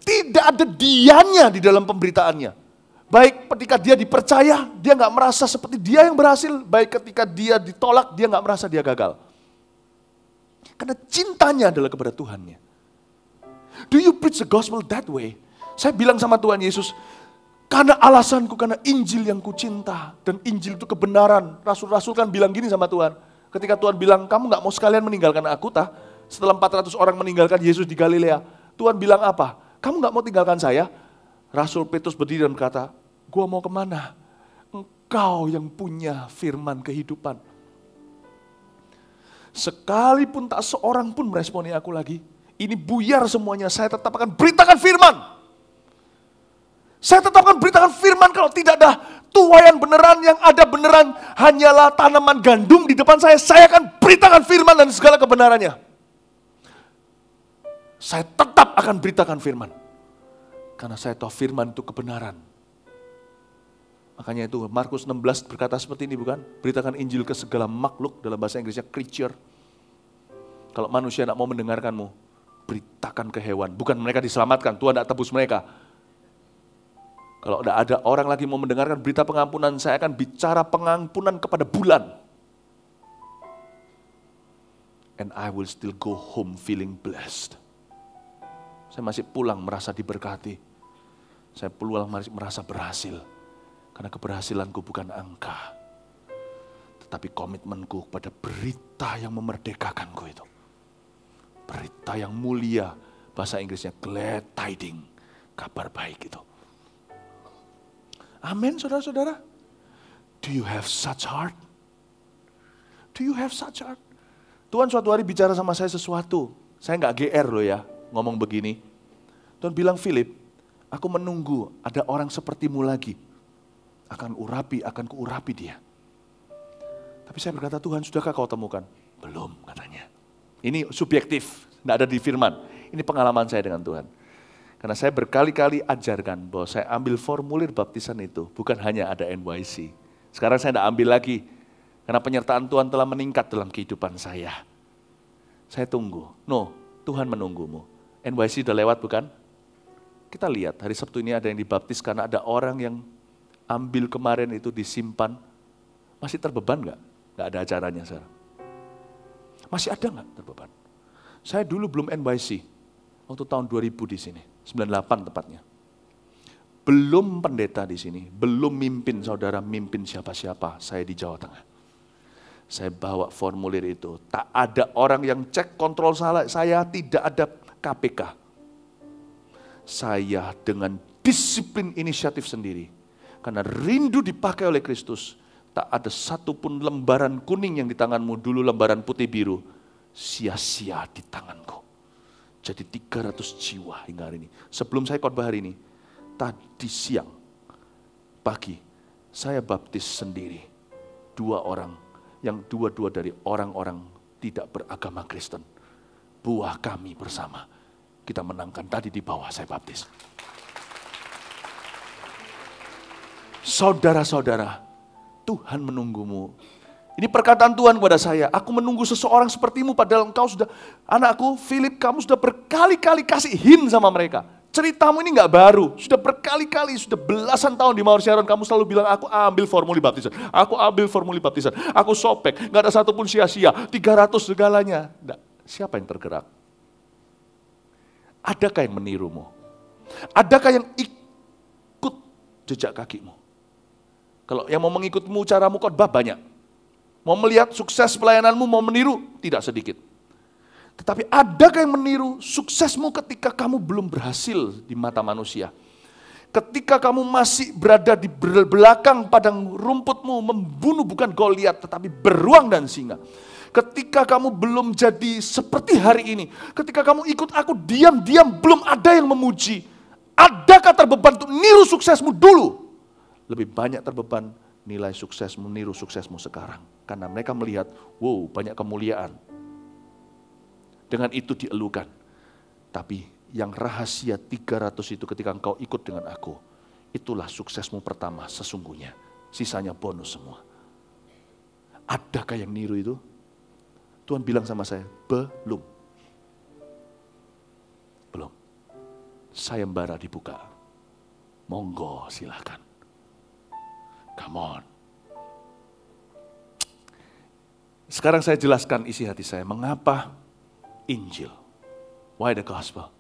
Tidak ada dianya di dalam pemberitaannya. Baik ketika dia dipercaya, dia nggak merasa seperti dia yang berhasil. Baik ketika dia ditolak, dia nggak merasa dia gagal. Karena cintanya adalah kepada Tuhannya. Do you preach the gospel that way? Saya bilang sama Tuhan Yesus, karena alasanku, karena Injil yang kucinta. Dan Injil itu kebenaran. Rasul-rasul kan bilang gini sama Tuhan. Ketika Tuhan bilang, kamu gak mau sekalian meninggalkan aku tah? Setelah 400 orang meninggalkan Yesus di Galilea. Tuhan bilang apa? Kamu gak mau tinggalkan saya? Rasul Petrus berdiri dan berkata, gua mau kemana? Engkau yang punya firman kehidupan. Sekalipun tak seorang pun meresponi aku lagi, ini buyar semuanya, saya tetap akan beritakan firman. Saya tetap akan beritakan firman. Kalau tidak ada tuaian beneran, yang ada beneran hanyalah tanaman gandum di depan saya akan beritakan firman dan segala kebenarannya. Saya tetap akan beritakan firman. Karena saya tahu firman itu kebenaran. Makanya itu Markus 16 berkata seperti ini, bukan? Beritakan Injil ke segala makhluk, dalam bahasa Inggrisnya creature. Kalau manusia tidak mau mendengarkanmu, beritakan ke hewan. Bukan mereka diselamatkan, Tuhan tidak tebus mereka. Kalau tidak ada orang lagi mau mendengarkan berita pengampunan, saya akan bicara pengampunan kepada bulan. And I will still go home feeling blessed. Saya masih pulang merasa diberkati. Saya pulang merasa berhasil. Karena keberhasilanku bukan angka, tetapi komitmenku pada berita yang memerdekakanku itu. Berita yang mulia, bahasa Inggrisnya glad tiding, kabar baik itu. Amin, saudara-saudara. Do you have such heart? Do you have such heart? Tuhan suatu hari bicara sama saya sesuatu. Saya nggak GR loh ya, ngomong begini. Tuhan bilang, Philip, aku menunggu ada orang sepertimu lagi. Akan kuurapi dia. Tapi saya berkata, Tuhan, sudahkah kau temukan? Belum, katanya. Ini subjektif, tidak ada di firman. Ini pengalaman saya dengan Tuhan. Karena saya berkali-kali ajarkan bahwa saya ambil formulir baptisan itu, bukan hanya ada NYC. Sekarang saya tidak ambil lagi, karena penyertaan Tuhan telah meningkat dalam kehidupan saya. Saya tunggu. No, Tuhan menunggumu. NYC sudah lewat, bukan? Kita lihat, hari Sabtu ini ada yang dibaptis karena ada orang yang ambil kemarin itu disimpan. Masih terbeban nggak? Nggak ada acaranya sekarang. Masih ada nggak terbeban? Saya dulu belum NYC, waktu tahun 2000 di sini, 98 tepatnya. Belum pendeta di sini, belum mimpin saudara, mimpin siapa-siapa, saya di Jawa Tengah. Saya bawa formulir itu, tak ada orang yang cek kontrol saya, tidak ada KPK. saya dengan disiplin inisiatif sendiri, karena rindu dipakai oleh Kristus, tak ada satupun lembaran kuning yang di tanganmu dulu lembaran putih biru, sia-sia di tanganku. Jadi 300 jiwa hingga hari ini. Sebelum saya khotbah hari ini, tadi siang, pagi, saya baptis sendiri 2 orang, yang dua-dua dari orang-orang tidak beragama Kristen. Buah kami bersama, kita menangkan tadi di bawah saya baptis. Saudara-saudara, Tuhan menunggumu. Ini perkataan Tuhan kepada saya, aku menunggu seseorang sepertimu padahal engkau sudah, anakku Philip, kamu sudah berkali-kali kasih hint sama mereka. Ceritamu ini gak baru, sudah berkali-kali, sudah belasan tahun di Mawar Sharon kamu selalu bilang aku ambil formulir baptisan, aku ambil formulir baptisan, aku sobek, gak ada satupun sia-sia, 300 segalanya. Nggak. Siapa yang tergerak? Adakah yang menirumu? Adakah yang ikut jejak kakimu? Kalau yang mau mengikutmu caramu khotbah banyak. Mau melihat sukses pelayananmu, mau meniru, tidak sedikit. Tetapi adakah yang meniru suksesmu ketika kamu belum berhasil di mata manusia? Ketika kamu masih berada di belakang padang rumputmu, membunuh bukan Goliat, tetapi beruang dan singa. Ketika kamu belum jadi seperti hari ini, ketika kamu ikut aku diam-diam belum ada yang memuji. Adakah terbeban untuk niru suksesmu dulu? Lebih banyak terbeban nilai suksesmu, niru suksesmu sekarang. Karena mereka melihat, wow, banyak kemuliaan. Dengan itu dielukan. Tapi yang rahasia 300 itu ketika engkau ikut dengan aku, itulah suksesmu pertama sesungguhnya. Sisanya bonus semua. Adakah yang niru itu? Tuhan bilang sama saya, belum. Belum. Sayembara dibuka. Monggo silahkan. Come on. Sekarang saya jelaskan isi hati saya. Mengapa Injil? Why the gospel?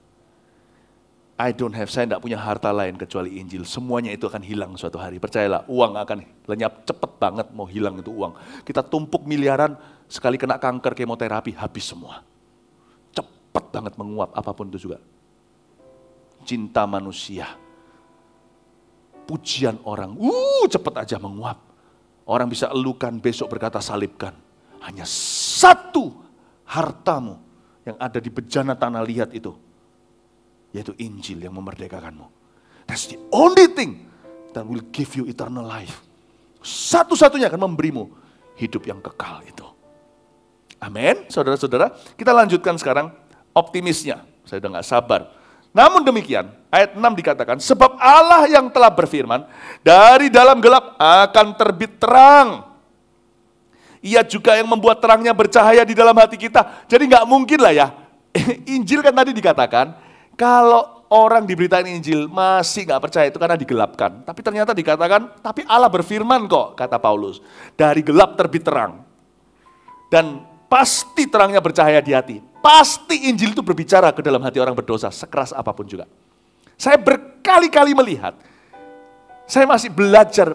Saya tidak punya harta lain kecuali Injil. Semuanya itu akan hilang suatu hari. Percayalah, uang akan lenyap cepet banget mau hilang itu uang. Kita tumpuk miliaran, sekali kena kanker, kemoterapi, habis semua. Cepet banget menguap, apapun itu juga. Cinta manusia. Pujian orang, cepet aja menguap. Orang bisa elukan, besok berkata salibkan. Hanya satu hartamu yang ada di bejana tanah liat itu, yaitu Injil yang memerdekakanmu. That's the only thing that will give you eternal life. Satu-satunya akan memberimu hidup yang kekal itu. Amin, saudara-saudara. Kita lanjutkan sekarang optimisnya. Saya udah gak sabar. Namun demikian, ayat 6 dikatakan, sebab Allah yang telah berfirman, dari dalam gelap akan terbit terang. Ia juga yang membuat terangnya bercahaya di dalam hati kita. Jadi gak mungkin lah ya. Injil kan tadi dikatakan, kalau orang diberitain Injil masih gak percaya itu karena digelapkan. Tapi ternyata dikatakan, tapi Allah berfirman kok, kata Paulus. Dari gelap terbit terang. Dan pasti terangnya bercahaya di hati. Pasti Injil itu berbicara ke dalam hati orang berdosa, sekeras apapun juga. Saya berkali-kali melihat, saya masih belajar,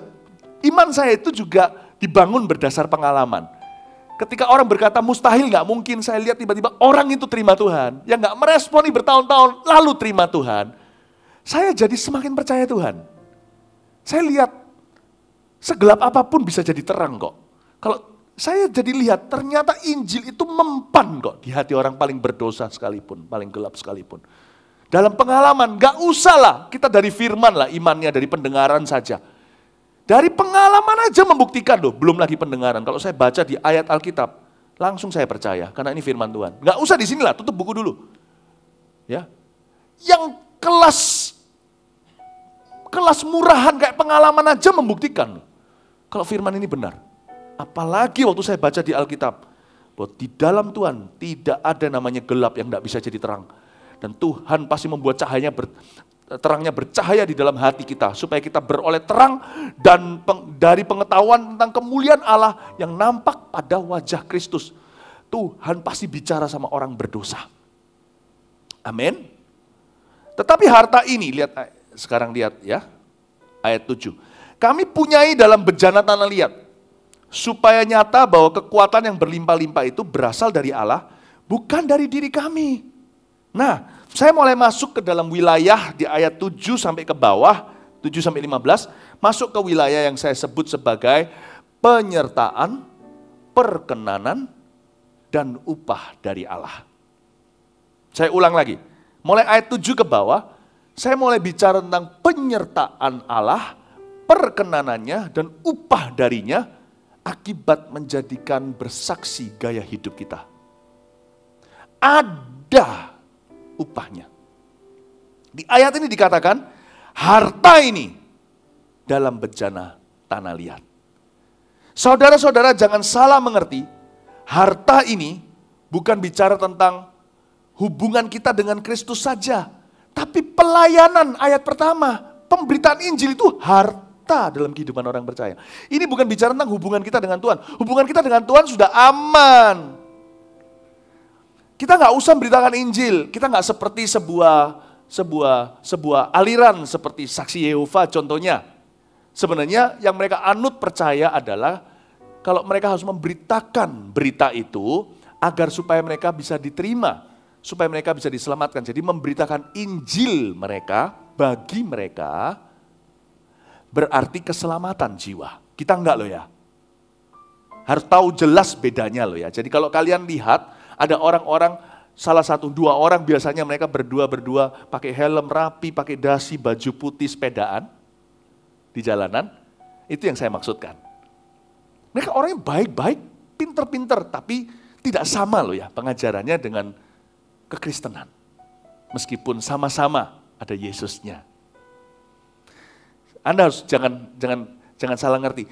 iman saya itu juga dibangun berdasar pengalaman. Ketika orang berkata mustahil gak mungkin, saya lihat tiba-tiba orang itu terima Tuhan, yang gak meresponi bertahun-tahun, lalu terima Tuhan. Saya jadi semakin percaya Tuhan. Saya lihat, segelap apapun bisa jadi terang kok. Kalau saya jadi lihat, ternyata Injil itu mempan kok di hati orang paling berdosa sekalipun, paling gelap sekalipun. Dalam pengalaman, gak usah lah, kita dari firman lah imannya, dari pendengaran saja. Dari pengalaman aja membuktikan loh, belum lagi pendengaran. Kalau saya baca di ayat Alkitab, langsung saya percaya, karena ini firman Tuhan. Gak usah di sinilah, tutup buku dulu. Ya, yang kelas murahan kayak pengalaman aja membuktikan loh, kalau firman ini benar. Apalagi waktu saya baca di Alkitab, bahwa di dalam Tuhan tidak ada namanya gelap yang tidak bisa jadi terang. Dan Tuhan pasti membuat terangnya bercahaya di dalam hati kita, supaya kita beroleh terang dan dari pengetahuan tentang kemuliaan Allah yang nampak pada wajah Kristus. Tuhan pasti bicara sama orang berdosa. Amin. Tetapi harta ini, sekarang lihat ya, ayat 7. Kami punyai dalam bejana tanah liat, supaya nyata bahwa kekuatan yang berlimpah-limpah itu berasal dari Allah, bukan dari diri kami. Nah, Saya mulai masuk ke dalam wilayah di ayat 7 sampai ke bawah, 7 sampai 15, masuk ke wilayah yang saya sebut sebagai penyertaan, perkenanan, dan upah dari Allah. Saya ulang lagi, mulai ayat 7 ke bawah, saya mulai bicara tentang penyertaan Allah, perkenanannya, dan upah darinya akibat menjadikan bersaksi gaya hidup kita. Ada upahnya. Di ayat ini dikatakan, harta ini dalam bejana tanah liat. Saudara-saudara jangan salah mengerti, harta ini bukan bicara tentang hubungan kita dengan Kristus saja. Tapi pelayanan ayat pertama, pemberitaan Injil itu harta dalam kehidupan orang percaya. Ini bukan bicara tentang hubungan kita dengan Tuhan. Hubungan kita dengan Tuhan sudah aman. Kita nggak usah memberitakan Injil. Kita nggak seperti sebuah aliran seperti Saksi Yehova contohnya. Sebenarnya yang mereka anut percaya adalah kalau mereka harus memberitakan berita itu agar supaya mereka bisa diterima, supaya mereka bisa diselamatkan. Jadi memberitakan Injil mereka, bagi mereka, berarti keselamatan jiwa. Kita enggak loh ya. Harus tahu jelas bedanya loh ya. Jadi kalau kalian lihat, ada orang-orang, salah satu, dua orang biasanya mereka berdua pakai helm rapi, pakai dasi, baju putih, sepedaan di jalanan. Itu yang saya maksudkan. Mereka orangnya baik-baik, pinter-pinter, tapi tidak sama loh ya pengajarannya dengan kekristenan. Meskipun sama-sama ada Yesusnya. Anda harus jangan salah ngerti.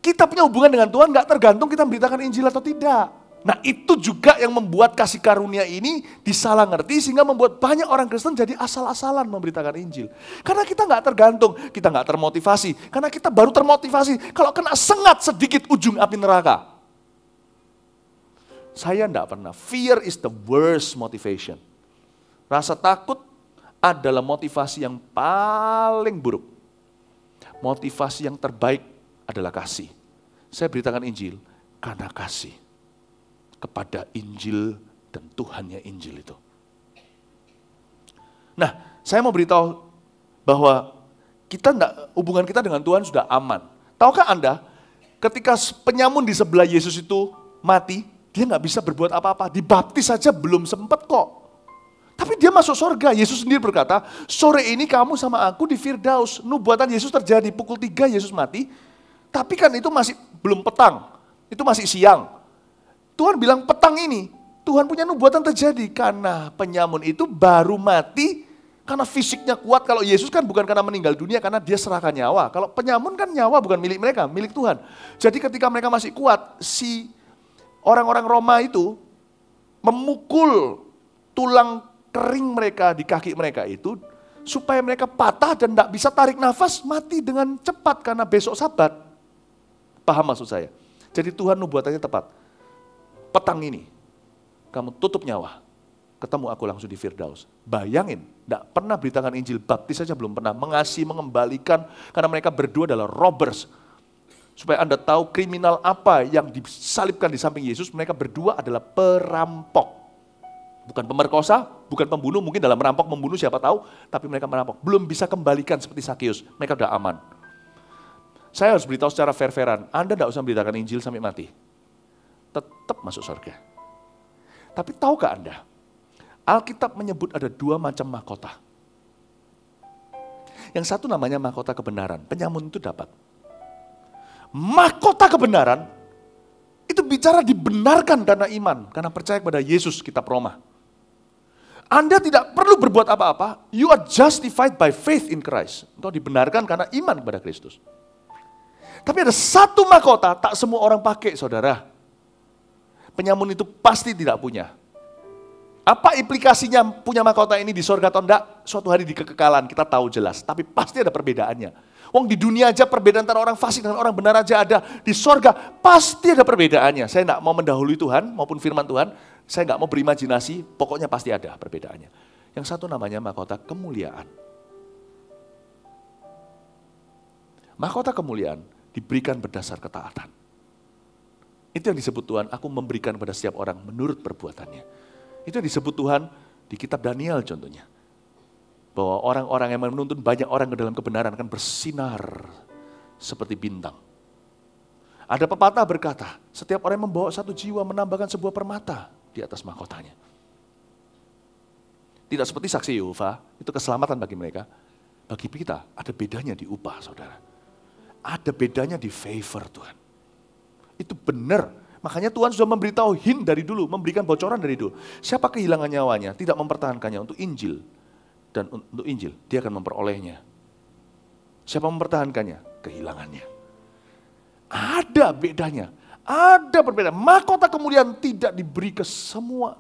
Kita punya hubungan dengan Tuhan nggak tergantung kita memberitakan Injil atau tidak. Nah itu juga yang membuat kasih karunia ini disalah ngerti sehingga membuat banyak orang Kristen jadi asal-asalan memberitakan Injil. Karena kita nggak tergantung, kita nggak termotivasi. Karena kita baru termotivasi kalau kena sengat sedikit ujung api neraka. Saya nggak pernah. Fear is the worst motivation. Rasa takut adalah motivasi yang paling buruk. Motivasi yang terbaik adalah kasih. Saya beritakan Injil karena kasih kepada Injil dan Tuhannya Injil itu. Nah, saya mau beritahu bahwa hubungan kita dengan Tuhan sudah aman. Tahukah Anda, ketika penyamun di sebelah Yesus itu mati, dia nggak bisa berbuat apa-apa, dibaptis saja belum sempat kok. Tapi dia masuk surga. Yesus sendiri berkata, sore ini kamu sama aku di Firdaus. Nubuatan Yesus terjadi pukul 3 Yesus mati. Tapi kan itu masih belum petang. Itu masih siang. Tuhan bilang petang ini, Tuhan punya nubuatan terjadi. Karena penyamun itu baru mati, karena fisiknya kuat. Kalau Yesus kan bukan karena meninggal dunia, karena dia serahkan nyawa. Kalau penyamun kan nyawa bukan milik mereka, milik Tuhan. Jadi ketika mereka masih kuat, si orang-orang Roma itu memukul tulang kering mereka di kaki mereka itu supaya mereka patah dan tidak bisa tarik nafas, mati dengan cepat karena besok Sabat. Paham maksud saya? Jadi Tuhan nubuatannya tepat. Petang ini kamu tutup nyawa, ketemu aku langsung di Firdaus. Bayangin, tidak pernah beritakan Injil, baptis saja belum pernah, mengasihi, mengembalikan, karena mereka berdua adalah robbers. Supaya Anda tahu kriminal apa yang disalibkan di samping Yesus, mereka berdua adalah perampok. Bukan pemerkosa, bukan pembunuh, mungkin dalam merampok membunuh siapa tahu, tapi mereka merampok. Belum bisa kembalikan seperti Sakeus, mereka udah aman. Saya harus beritahu secara fair-fairan, Anda tidak usah beritakan Injil sampai mati. Tetap masuk surga. Tapi tahukah Anda, Alkitab menyebut ada 2 macam mahkota. Yang satu namanya mahkota kebenaran, penyamun itu dapat. Mahkota kebenaran, itu bicara dibenarkan karena iman, karena percaya kepada Yesus, kitab Roma. Anda tidak perlu berbuat apa-apa, you are justified by faith in Christ. Engkau dibenarkan karena iman kepada Kristus. Tapi ada satu mahkota, tak semua orang pakai, saudara. Penyamun itu pasti tidak punya. Apa implikasinya punya mahkota ini di surga atau enggak? Suatu hari di kekekalan, kita tahu jelas. Tapi pasti ada perbedaannya. Wong di dunia aja perbedaan antara orang fasik dengan orang benar aja ada. Di surga pasti ada perbedaannya. Saya enggak mau mendahului Tuhan maupun firman Tuhan. Saya enggak mau berimajinasi, pokoknya pasti ada perbedaannya. Yang satu namanya mahkota kemuliaan. Mahkota kemuliaan diberikan berdasar ketaatan. Itu yang disebut Tuhan, aku memberikan kepada setiap orang menurut perbuatannya. Itu yang disebut Tuhan, Di kitab Daniel contohnya. Bahwa orang-orang yang menuntun banyak orang ke dalam kebenaran akan bersinar seperti bintang. Ada pepatah berkata, setiap orang yang membawa satu jiwa menambahkan sebuah permata di atas mahkotanya. Tidak seperti saksi Yehova, itu keselamatan bagi mereka. Bagi kita, ada bedanya di upah, saudara. Ada bedanya di favor Tuhan. Itu benar. Makanya Tuhan sudah memberitahu hint dari dulu, memberikan bocoran dari dulu. Siapa kehilangan nyawanya, tidak mempertahankannya untuk Injil. Dan untuk Injil, dia akan memperolehnya. Siapa mempertahankannya? Kehilangannya. Ada bedanya. Ada perbedaan. Mahkota kemuliaan tidak diberi ke semua.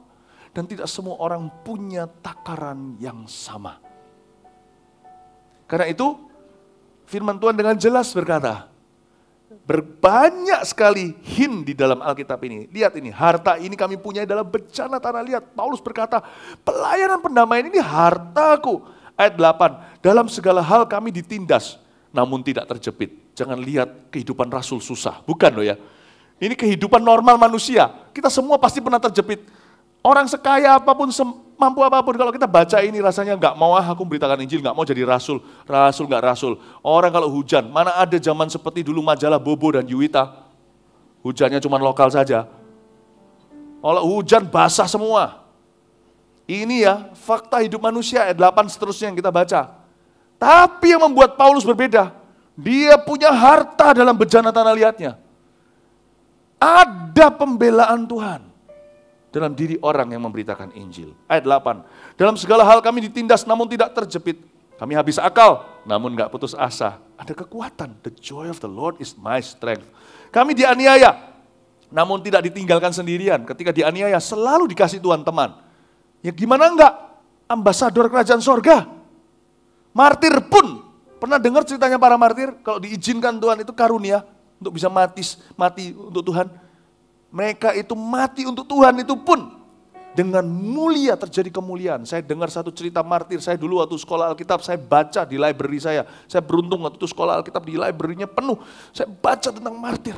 Dan tidak semua orang punya takaran yang sama. Karena itu, firman Tuhan dengan jelas berkata, berbanyak sekali hint di dalam Alkitab ini. Lihat ini, harta ini kami punya dalam bencana tanah. Lihat, Paulus berkata, pelayanan pendamaian ini hartaku. Ayat 8, dalam segala hal kami ditindas, namun tidak terjepit. Jangan lihat kehidupan rasul susah, bukan loh ya. Ini kehidupan normal manusia, kita semua pasti pernah terjepit. Orang sekaya apapun, mampu apapun, kalau kita baca ini rasanya nggak mau aku beritakan Injil, nggak mau jadi rasul nggak rasul. Orang kalau hujan, mana ada zaman seperti dulu majalah Bobo dan Yuwita, hujannya cuma lokal saja. Kalau hujan basah semua. Ini ya fakta hidup manusia, ayat 8 seterusnya yang kita baca. Tapi yang membuat Paulus berbeda, dia punya harta dalam bejana tanah liatnya. Ada pembelaan Tuhan dalam diri orang yang memberitakan Injil. Ayat 8, dalam segala hal kami ditindas namun tidak terjepit. Kami habis akal namun gak putus asa. Ada kekuatan, the joy of the Lord is my strength. Kami dianiaya namun tidak ditinggalkan sendirian. Ketika dianiaya selalu dikasih Tuhan teman. Ya gimana enggak? Ambasador kerajaan sorga. Martir pun, pernah dengar ceritanya para martir? Kalau diizinkan Tuhan itu karunia untuk bisa mati untuk Tuhan. Mereka itu mati untuk Tuhan itu pun dengan mulia terjadi kemuliaan. Saya dengar satu cerita martir, saya dulu waktu sekolah Alkitab, saya baca di library saya. Saya beruntung waktu itu sekolah Alkitab di library-nya penuh. Saya baca tentang martir.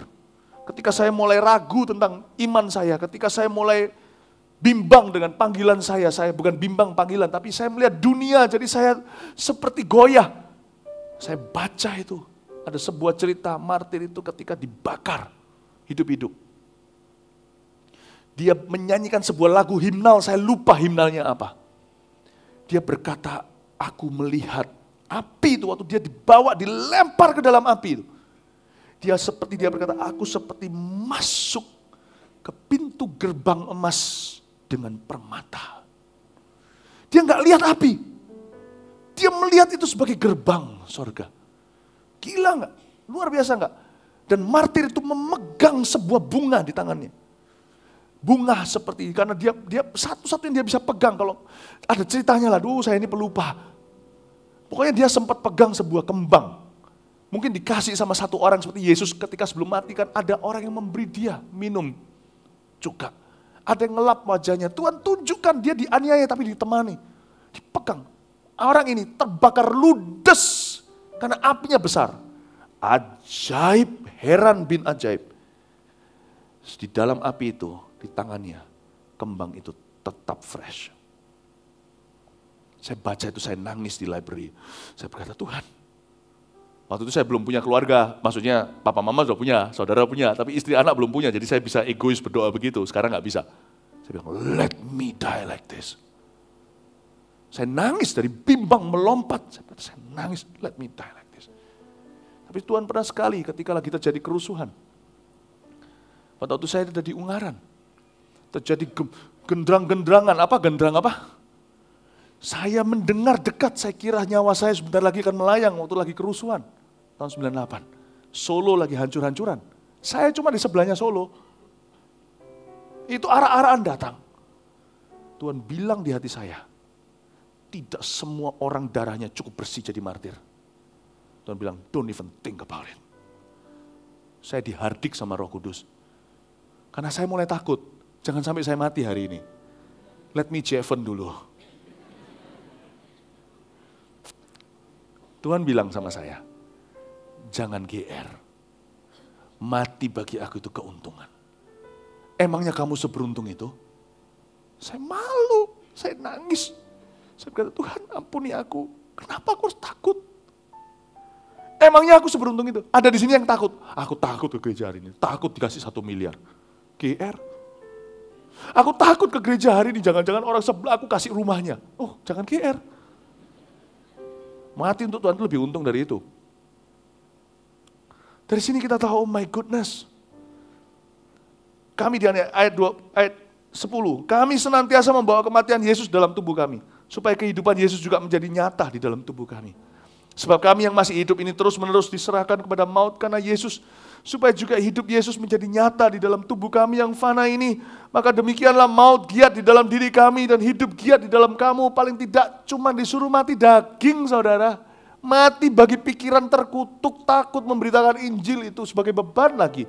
Ketika saya mulai ragu tentang iman saya, ketika saya mulai bimbang dengan panggilan saya bukan bimbang panggilan, tapi saya melihat dunia, jadi saya seperti goyah. Saya baca itu, ada sebuah cerita martir itu ketika dibakar hidup-hidup. Dia menyanyikan sebuah lagu himnal, saya lupa himnalnya apa. Dia berkata, aku melihat api itu waktu dia dibawa, dilempar ke dalam api itu. Dia berkata, aku seperti masuk ke pintu gerbang emas dengan permata. Dia nggak lihat api. Dia melihat itu sebagai gerbang surga. Gila nggak? Luar biasa nggak? Dan martir itu memegang sebuah bunga di tangannya. Bunga seperti ini, karena dia satu-satu yang dia bisa pegang. Kalau ada ceritanya lah, saya ini pelupa. Pokoknya dia sempat pegang sebuah kembang. Mungkin dikasih sama satu orang seperti Yesus ketika sebelum mati kan ada orang yang memberi dia minum juga. Ada yang ngelap wajahnya. Tuhan tunjukkan dia dianiaya tapi ditemani. Dipegang. Orang ini terbakar ludes karena apinya besar. Ajaib, heran bin ajaib. Di dalam api itu, di tangannya, kembang itu tetap fresh. Saya baca itu, saya nangis di library. Saya berkata, Tuhan, waktu itu saya belum punya keluarga, maksudnya papa mama sudah punya, saudara punya, tapi istri anak belum punya, jadi saya bisa egois berdoa begitu, sekarang gak bisa. Saya bilang, let me die like this. Saya nangis dari bimbang melompat, saya nangis, let me die like this. Tapi Tuhan pernah sekali ketika lagi terjadi kerusuhan. Pada waktu saya ada di Ungaran, terjadi gendrang-gendrangan, gendrang apa? Saya mendengar dekat, saya kira nyawa saya sebentar lagi akan melayang waktu lagi kerusuhan. Tahun 98, Solo lagi hancur-hancuran. Saya cuma di sebelahnya Solo. Itu arah-arahan datang. Tuhan bilang di hati saya, tidak semua orang darahnya cukup bersih jadi martir. Tuhan bilang, don't even think about it. Saya dihardik sama Roh Kudus. Karena saya mulai takut, jangan sampai saya mati hari ini. Let me Jeven dulu. Tuhan bilang sama saya, jangan GR. Mati bagi aku itu keuntungan. Emangnya kamu seberuntung itu? Saya malu, Saya nangis. Saya berkata, Tuhan ampuni aku. Kenapa aku harus takut? Emangnya aku seberuntung itu? Ada di sini yang takut. Aku takut ke gereja hari ini. Takut dikasih 1 miliar. GR. Aku takut ke gereja hari ini. Jangan-jangan orang sebelah aku kasih rumahnya. Oh, jangan GR. Mati untuk Tuhan itu lebih untung dari itu. Dari sini kita tahu, oh my goodness. Kami di ayat 10, kami senantiasa membawa kematian Yesus dalam tubuh kami, supaya kehidupan Yesus juga menjadi nyata di dalam tubuh kami. Sebab kami yang masih hidup ini terus-menerus diserahkan kepada maut karena Yesus, supaya juga hidup Yesus menjadi nyata di dalam tubuh kami yang fana ini. Maka demikianlah maut giat di dalam diri kami dan hidup giat di dalam kamu. Paling tidak cuma disuruh mati daging, saudara. Mati bagi pikiran terkutuk, takut memberitakan Injil itu sebagai beban lagi.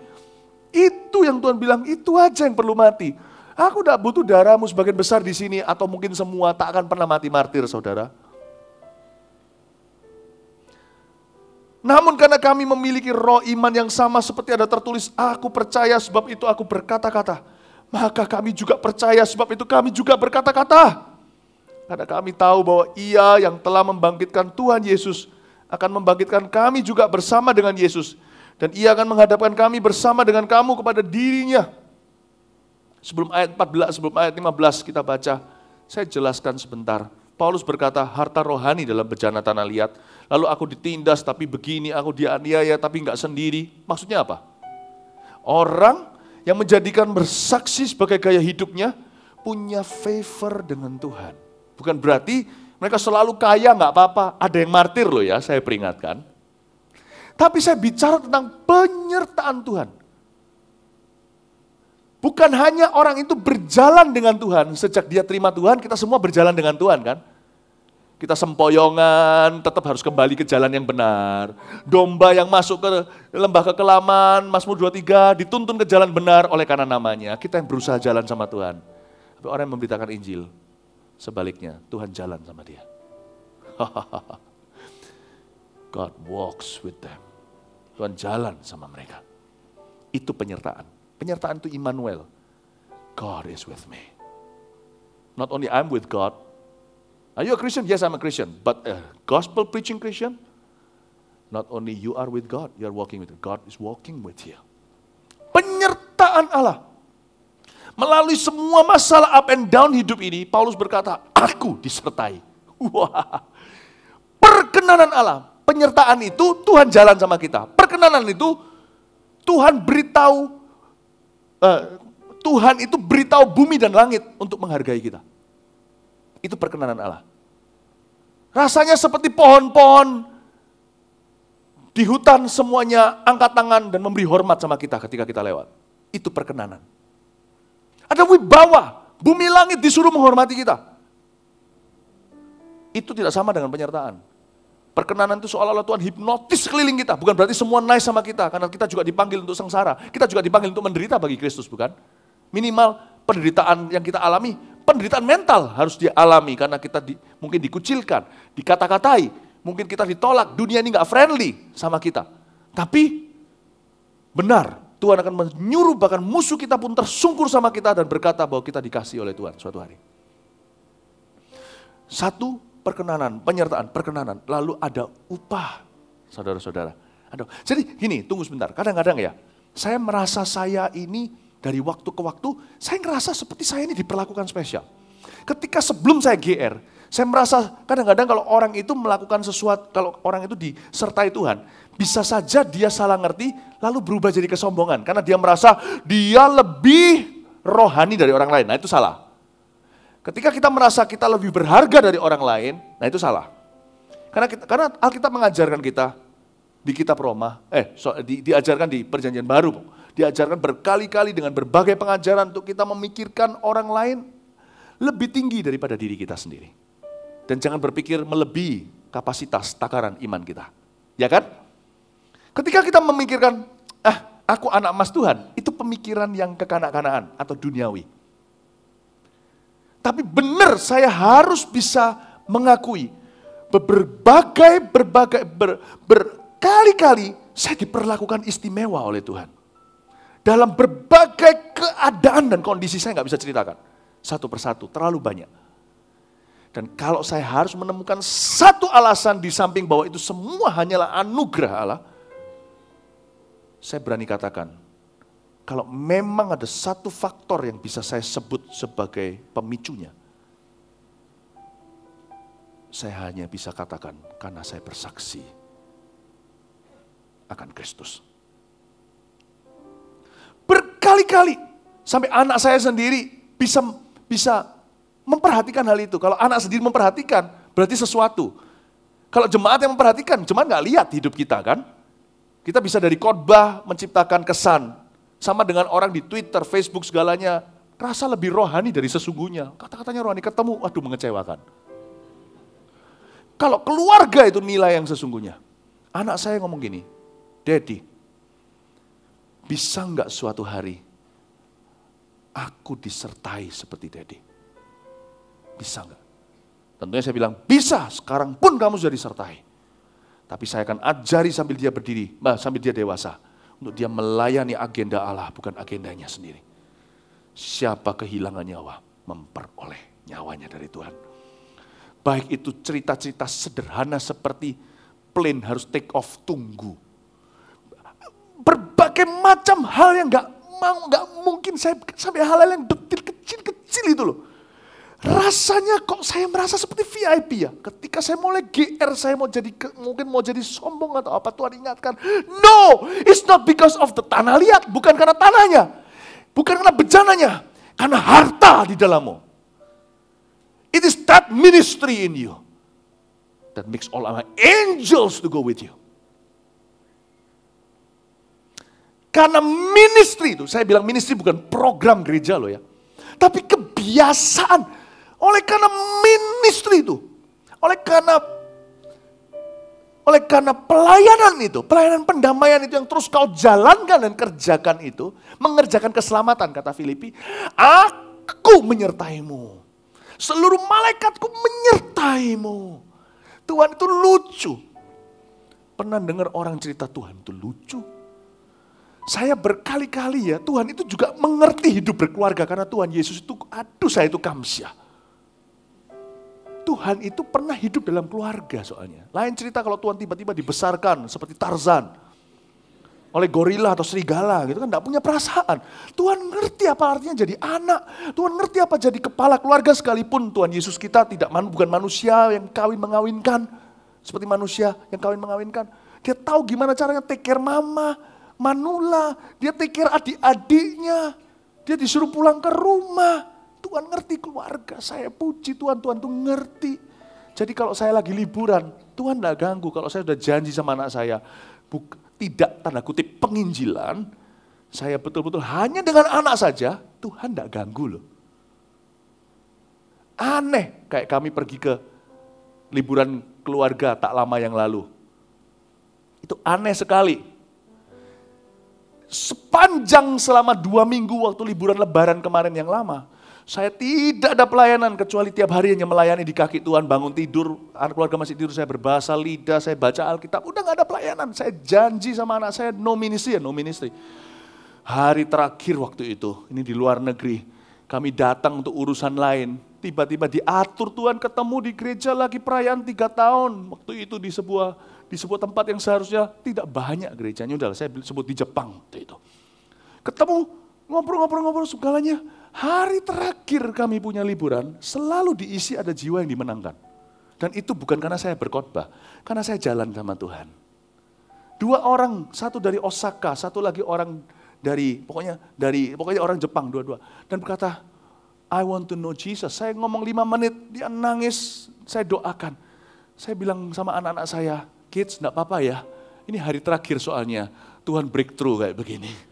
Itu yang Tuhan bilang, itu aja yang perlu mati. Aku tidak butuh darahmu sebagian besar di sini, atau mungkin semua, tak akan pernah mati martir, saudara. Namun karena kami memiliki roh iman yang sama seperti ada tertulis, aku percaya sebab itu aku berkata-kata. Maka kami juga percaya sebab itu kami juga berkata-kata. Karena kami tahu bahwa Ia yang telah membangkitkan Tuhan Yesus akan membangkitkan kami juga bersama dengan Yesus. Dan Ia akan menghadapkan kami bersama dengan kamu kepada dirinya. Sebelum ayat 14, sebelum ayat 15 kita baca, saya jelaskan sebentar. Paulus berkata, harta rohani dalam bejana tanah liat. Lalu aku ditindas tapi begini, aku dianiaya tapi enggak sendiri. Maksudnya apa? Orang yang menjadikan bersaksi sebagai gaya hidupnya punya favor dengan Tuhan. Bukan berarti mereka selalu kaya, enggak apa-apa. Ada yang martir loh ya, saya peringatkan. Tapi saya bicara tentang penyertaan Tuhan. Bukan hanya orang itu berjalan dengan Tuhan, sejak dia terima Tuhan, kita semua berjalan dengan Tuhan kan. Kita sempoyongan, tetap harus kembali ke jalan yang benar. Domba yang masuk ke lembah kekelaman, Mazmur 23, dituntun ke jalan benar oleh karena namanya. Kita yang berusaha jalan sama Tuhan. Tapi orang yang memberitakan Injil, sebaliknya, Tuhan jalan sama dia. God walks with them. Tuhan jalan sama mereka. Itu penyertaan. Penyertaan itu Immanuel. God is with me. Not only I'm with God. Are you a Christian? Yes, I'm a Christian. But a gospel preaching Christian? Not only you are with God, you are walking with God. God is walking with you. Penyertaan Allah. Melalui semua masalah up and down hidup ini, Paulus berkata, aku disertai. Wah. Perkenanan Allah. Penyertaan itu Tuhan jalan sama kita. Perkenanan itu Tuhan beritahu, Tuhan itu beritahu bumi dan langit untuk menghargai kita. Itu perkenanan Allah. Rasanya seperti pohon-pohon di hutan semuanya angkat tangan dan memberi hormat sama kita ketika kita lewat. Itu perkenanan. Ada wibawa, bumi langit disuruh menghormati kita. Itu tidak sama dengan penyertaan. Perkenanan itu seolah-olah Tuhan hipnotis keliling kita. Bukan berarti semua nice sama kita, karena kita juga dipanggil untuk sengsara. Kita juga dipanggil untuk menderita bagi Kristus, bukan? Minimal penderitaan yang kita alami, penderitaan mental harus dialami, karena kita mungkin dikucilkan, dikata-katai, mungkin kita ditolak, dunia ini gak friendly sama kita. Tapi benar, Tuhan akan menyuruh bahkan musuh kita pun tersungkur sama kita dan berkata bahwa kita dikasihi oleh Tuhan suatu hari. Satu, perkenanan, penyertaan, perkenanan. Lalu ada upah, saudara-saudara. Jadi gini, tunggu sebentar. Kadang-kadang ya, saya merasa saya ini dari waktu ke waktu, saya ngerasa seperti saya ini diperlakukan spesial. Ketika sebelum saya GR, saya merasa kadang-kadang kalau orang itu melakukan sesuatu, kalau orang itu disertai Tuhan, bisa saja dia salah ngerti, lalu berubah jadi kesombongan. Karena dia merasa dia lebih rohani dari orang lain. Nah itu salah. Ketika kita merasa kita lebih berharga dari orang lain, nah itu salah. Karena Alkitab mengajarkan kita di kitab Roma, diajarkan di Perjanjian Baru, diajarkan berkali-kali dengan berbagai pengajaran untuk kita memikirkan orang lain lebih tinggi daripada diri kita sendiri. Dan jangan berpikir melebihi kapasitas takaran iman kita. Ya kan? Ketika kita memikirkan, aku anak emas Tuhan, itu pemikiran yang kekanak-kanakan atau duniawi. Tapi benar saya harus bisa mengakui berkali-kali saya diperlakukan istimewa oleh Tuhan. Dalam berbagai keadaan dan kondisi saya nggak bisa ceritakan. Satu persatu, terlalu banyak. Dan kalau saya harus menemukan satu alasan di samping bahwa itu semua hanyalah anugerah Allah, saya berani katakan, kalau memang ada satu faktor yang bisa saya sebut sebagai pemicunya, saya hanya bisa katakan karena saya bersaksi akan Kristus. Berkali-kali, sampai anak saya sendiri bisa memperhatikan hal itu. Kalau anak sendiri memperhatikan, berarti sesuatu. Kalau jemaat yang memperhatikan, jemaat nggak lihat hidup kita kan. Kita bisa dari khotbah menciptakan kesan. Sama dengan orang di Twitter, Facebook segalanya, rasa lebih rohani dari sesungguhnya. Kata-katanya rohani, ketemu, waduh mengecewakan. Kalau keluarga itu nilai yang sesungguhnya. Anak saya ngomong gini, Daddy, bisa nggak suatu hari aku disertai seperti Daddy? Bisa nggak? Tentunya saya bilang, bisa, sekarang pun kamu sudah disertai. Tapi saya akan ajari sambil dia berdiri, sambil dia dewasa. Untuk dia melayani agenda Allah, bukan agendanya sendiri. Siapa kehilangan nyawa, memperoleh nyawanya dari Tuhan. Baik itu cerita-cerita sederhana seperti plane harus take off, tunggu. Berbagai macam hal yang nggak mungkin, sampai hal-hal yang detil kecil-kecil itu loh. Rasanya kok saya merasa seperti VIP ya. Ketika saya mulai GR, saya mungkin mau jadi sombong atau apa, Tuhan ingatkan. No, it's not because of the tanah liat. Bukan karena tanahnya. Bukan karena bejananya. Karena harta di dalammu. It is that ministry in you that makes all our angels to go with you. Karena ministry itu, saya bilang ministry bukan program gereja loh ya. Tapi kebiasaan. Oleh karena ministry itu, oleh karena pelayanan itu, pelayanan pendamaian itu yang terus kau jalankan dan kerjakan itu, mengerjakan keselamatan kata Filipi, aku menyertaimu. Seluruh malaikatku menyertaimu. Tuhan itu lucu. Pernah dengar orang cerita Tuhan itu lucu? Saya berkali-kali ya, Tuhan itu juga mengerti hidup berkeluarga. Karena Tuhan Yesus itu, saya itu kamsyah. Tuhan itu pernah hidup dalam keluarga soalnya. Lain cerita kalau Tuhan tiba-tiba dibesarkan seperti Tarzan. Oleh gorila atau serigala gitu kan, gak punya perasaan. Tuhan ngerti apa artinya jadi anak. Tuhan ngerti apa jadi kepala keluarga sekalipun. Tuhan Yesus kita bukan manusia yang kawin mengawinkan. Seperti manusia yang kawin mengawinkan. Dia tahu gimana caranya take care mama, manula. Dia take care adik-adiknya. Dia disuruh pulang ke rumah. Tuhan ngerti keluarga, saya puji Tuhan tuh ngerti. Jadi kalau saya lagi liburan, Tuhan gak ganggu. Kalau saya sudah janji sama anak saya, tidak tanda kutip penginjilan, saya betul-betul hanya dengan anak saja, Tuhan gak ganggu loh. Aneh, kayak kami pergi ke liburan keluarga tak lama yang lalu. Itu aneh sekali. Sepanjang selama 2 minggu waktu liburan lebaran kemarin yang lama, saya tidak ada pelayanan kecuali tiap hari hanya melayani di kaki Tuhan, bangun tidur, anak keluarga masih tidur, saya berbahasa lidah, saya baca Alkitab, udah gak ada pelayanan. Saya janji sama anak saya, no ministry. Hari terakhir waktu itu, ini di luar negeri, kami datang untuk urusan lain, tiba-tiba diatur Tuhan ketemu di gereja lagi perayaan 3 tahun, waktu itu di sebuah tempat yang seharusnya tidak banyak gerejanya, udah saya sebut di Jepang waktu itu. Ketemu, ngobrol-ngobrol segalanya. Hari terakhir kami punya liburan, selalu diisi ada jiwa yang dimenangkan. Dan itu bukan karena saya berkhotbah, karena saya jalan sama Tuhan. 2 orang, satu dari Osaka, satu lagi orang pokoknya orang Jepang, dua-dua. Dan berkata, I want to know Jesus. Saya ngomong 5 menit, dia nangis, saya doakan. Saya bilang sama anak-anak saya, kids enggak apa-apa ya, ini hari terakhir soalnya, Tuhan breakthrough kayak begini.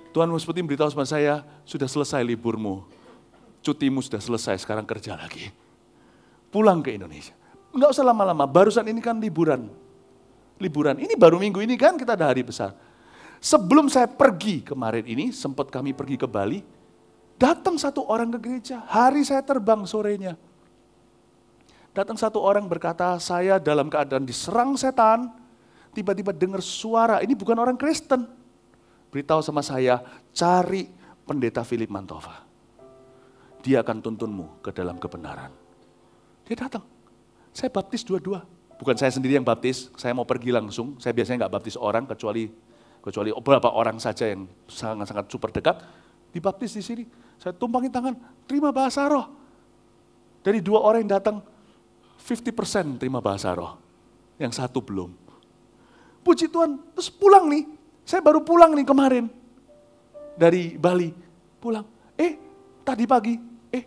Tuhan seperti beritahu sama saya, sudah selesai liburmu, cutimu sudah selesai, sekarang kerja lagi. Pulang ke Indonesia. Enggak usah lama-lama, barusan ini kan liburan. Ini baru minggu ini kan kita ada hari besar. Sebelum saya pergi kemarin ini, sempat kami pergi ke Bali, datang 1 orang ke gereja, hari saya terbang sorenya. Datang 1 orang berkata, saya dalam keadaan diserang setan, tiba-tiba dengar suara, ini bukan orang Kristen. Beritahu sama saya, cari pendeta Philip Mantova. Dia akan tuntunmu ke dalam kebenaran. Dia datang. Saya baptis dua-dua. Bukan saya sendiri yang baptis, saya mau pergi langsung. Saya biasanya nggak baptis orang, kecuali beberapa orang saja yang sangat-sangat super dekat. Dibaptis di sini. Saya tumpangin tangan, terima bahasa roh. Dari 2 orang yang datang, 50% terima bahasa roh. Yang 1 belum. Puji Tuhan, terus pulang nih. Saya baru pulang nih kemarin. Dari Bali. Pulang. Tadi pagi.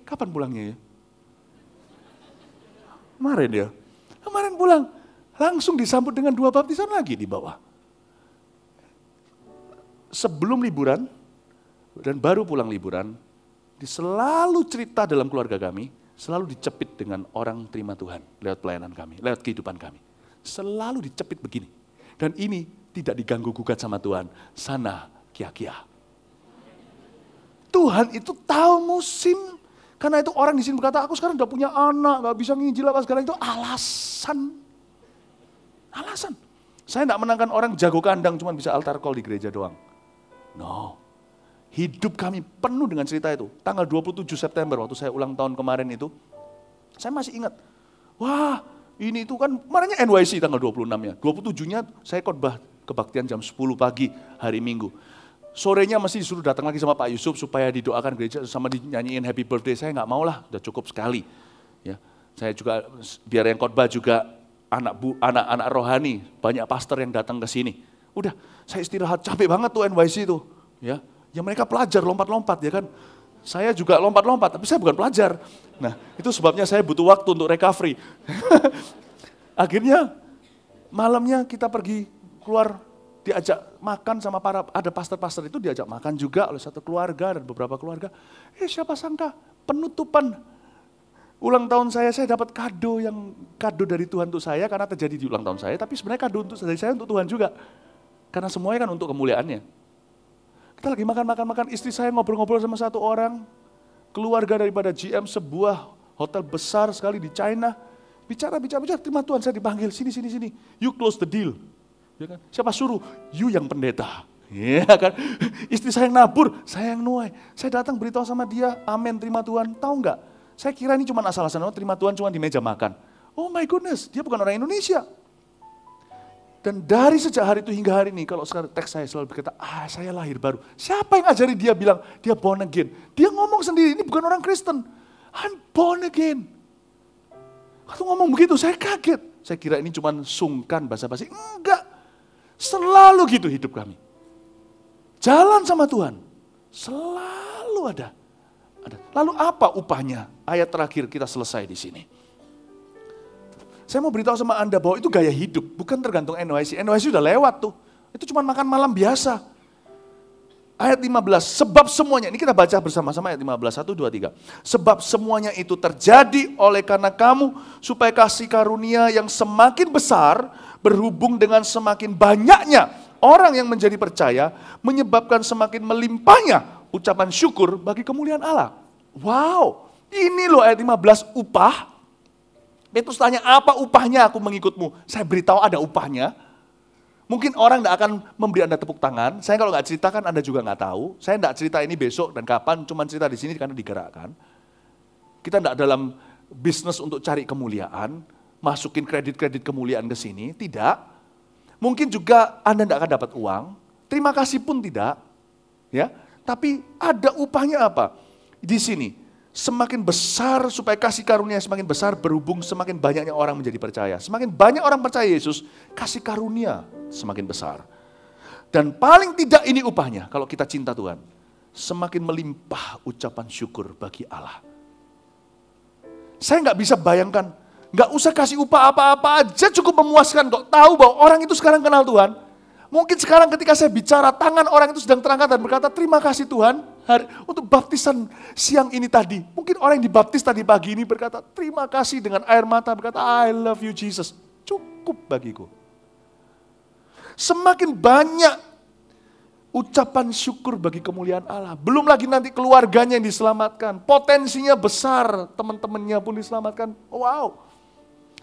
Kapan pulangnya ya? Kemarin ya. Kemarin pulang. Langsung disambut dengan 2 baptisan lagi di bawah. Sebelum liburan, dan baru pulang liburan, selalu cerita dalam keluarga kami, selalu dicepit dengan orang terima Tuhan. Lewat pelayanan kami, lewat kehidupan kami. Selalu dicepit begini. Dan ini tidak diganggu gugat sama Tuhan. Sana kia-kia. Tuhan itu tahu musim. Karena itu orang di sini berkata, aku sekarang udah punya anak, gak bisa nginjil apa segala itu alasan. Alasan. Saya tidak menangkan orang jago kandang, cuma bisa altar call di gereja doang. No. Hidup kami penuh dengan cerita itu. Tanggal 27 September waktu saya ulang tahun kemarin itu, saya masih ingat. Wah, ini itu kan, kemarinnya NYC tanggal 26-nya. 27-nya saya khotbah kebaktian jam 10 pagi hari Minggu. Sorenya mesti disuruh datang lagi sama Pak Yusuf supaya didoakan gereja sama dinyanyiin happy birthday. Saya nggak mau lah, udah cukup sekali. Ya, saya juga biar yang khotbah juga anak-anak rohani, banyak pastor yang datang ke sini. Udah, saya istirahat capek banget tuh NYC itu. Ya mereka pelajar lompat-lompat ya kan. Saya juga lompat-lompat, tapi saya bukan pelajar. Nah, itu sebabnya saya butuh waktu untuk recovery. Akhirnya malamnya kita pergi keluar, diajak makan sama ada pastor-pastor itu diajak makan juga oleh satu keluarga dan beberapa keluarga. Siapa sangka penutupan ulang tahun saya dapat kado dari Tuhan untuk saya karena terjadi di ulang tahun saya, tapi sebenarnya kado dari saya untuk Tuhan juga. Karena semuanya kan untuk kemuliaannya. Kita lagi makan, istri saya ngobrol-ngobrol sama satu orang, keluarga daripada GM sebuah hotel besar sekali di China. Bicara, terima Tuhan saya dipanggil, sini. You close the deal. Ya kan? Siapa suruh? You yang pendeta. Ya kan? Istri saya yang nabur, saya yang nuai. Saya datang beritahu sama dia, amin terima Tuhan. Tahu nggak? Saya kira ini cuma asal-asalan, terima Tuhan cuma di meja makan. Oh my goodness, dia bukan orang Indonesia. Dan dari sejak hari itu hingga hari ini, kalau sekarang teks saya selalu berkata, saya lahir baru. Siapa yang ajari dia bilang, dia born again? Dia ngomong sendiri, ini bukan orang Kristen. I'm born again. Waktu ngomong begitu, saya kaget. Saya kira ini cuma sungkan basa-basi. Enggak. Selalu gitu hidup kami. Jalan sama Tuhan. Selalu ada. Lalu apa upahnya? Ayat terakhir kita selesai di sini. Saya mau beritahu sama Anda bahwa itu gaya hidup, bukan tergantung NYC. NYC udah lewat tuh. Itu cuma makan malam biasa. Ayat 15, sebab semuanya, ini kita baca bersama-sama ayat 15, 1, 2, 3. Sebab semuanya itu terjadi oleh karena kamu, supaya kasih karunia yang semakin besar, berhubung dengan semakin banyaknya orang yang menjadi percaya, menyebabkan semakin melimpahnya ucapan syukur bagi kemuliaan Allah. Wow, ini loh ayat 15 upah. Petrus tanya, apa upahnya aku mengikutmu? Saya beritahu ada upahnya. Mungkin orang tidak akan memberi Anda tepuk tangan. Saya kalau nggak ceritakan Anda juga nggak tahu. Saya nggak cerita ini besok dan kapan, cuma cerita di sini karena digerakkan. Kita nggak dalam bisnis untuk cari kemuliaan, masukin kredit-kredit kemuliaan ke sini, tidak. Mungkin juga Anda tidak akan dapat uang, terima kasih pun tidak. Ya, tapi ada upahnya apa? Di sini. Semakin besar supaya kasih karunia semakin besar berhubung semakin banyaknya orang menjadi percaya. Semakin banyak orang percaya Yesus, kasih karunia semakin besar. Dan paling tidak ini upahnya kalau kita cinta Tuhan. Semakin melimpah ucapan syukur bagi Allah. Saya nggak bisa bayangkan, nggak usah kasih upah apa-apa aja cukup memuaskan kok. Tahu bahwa orang itu sekarang kenal Tuhan. Mungkin sekarang ketika saya bicara, tangan orang itu sedang terangkat dan berkata, terima kasih Tuhan untuk baptisan siang ini tadi. Mungkin orang yang dibaptis tadi pagi ini berkata, terima kasih dengan air mata, berkata, I love you Jesus. Cukup bagiku. Semakin banyak ucapan syukur bagi kemuliaan Allah. Belum lagi nanti keluarganya yang diselamatkan. Potensinya besar, teman-temannya pun diselamatkan. Wow.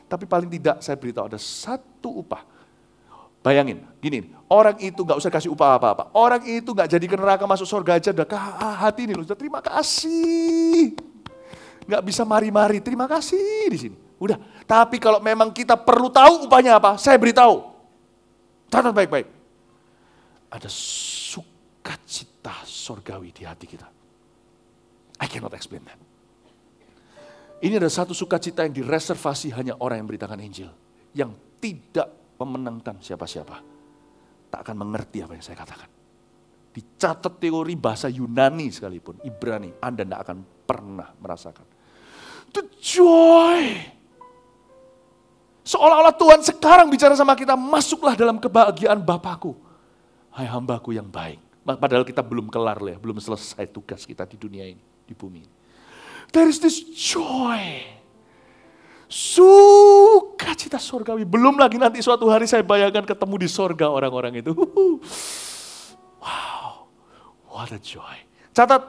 Tapi paling tidak saya beritahu ada satu upah. Bayangin, gini, orang itu gak usah kasih upah apa-apa. Orang itu gak jadi ke neraka masuk surga aja, udah hati ini loh, terima kasih. Gak bisa mari-mari, terima kasih di sini. Udah. Tapi kalau memang kita perlu tahu upahnya apa, saya beritahu. Catat baik-baik. Ada sukacita sorgawi di hati kita. I cannot explain that. Ini ada satu sukacita yang direservasi hanya orang yang beritakan Injil. Yang tidak memenangkan siapa-siapa. Tak akan mengerti apa yang saya katakan. Dicatat teori bahasa Yunani sekalipun, Ibrani, Anda tidak akan pernah merasakan. The joy. Seolah-olah Tuhan sekarang bicara sama kita, masuklah dalam kebahagiaan Bapakku. Hai hambaku yang baik. Padahal kita belum kelar ya, belum selesai tugas kita di dunia ini, di bumi ini. There is this joy. Sukacita sorgawi. Belum lagi nanti suatu hari saya bayangkan ketemu di sorga orang-orang itu. Wow, what a joy. Catat,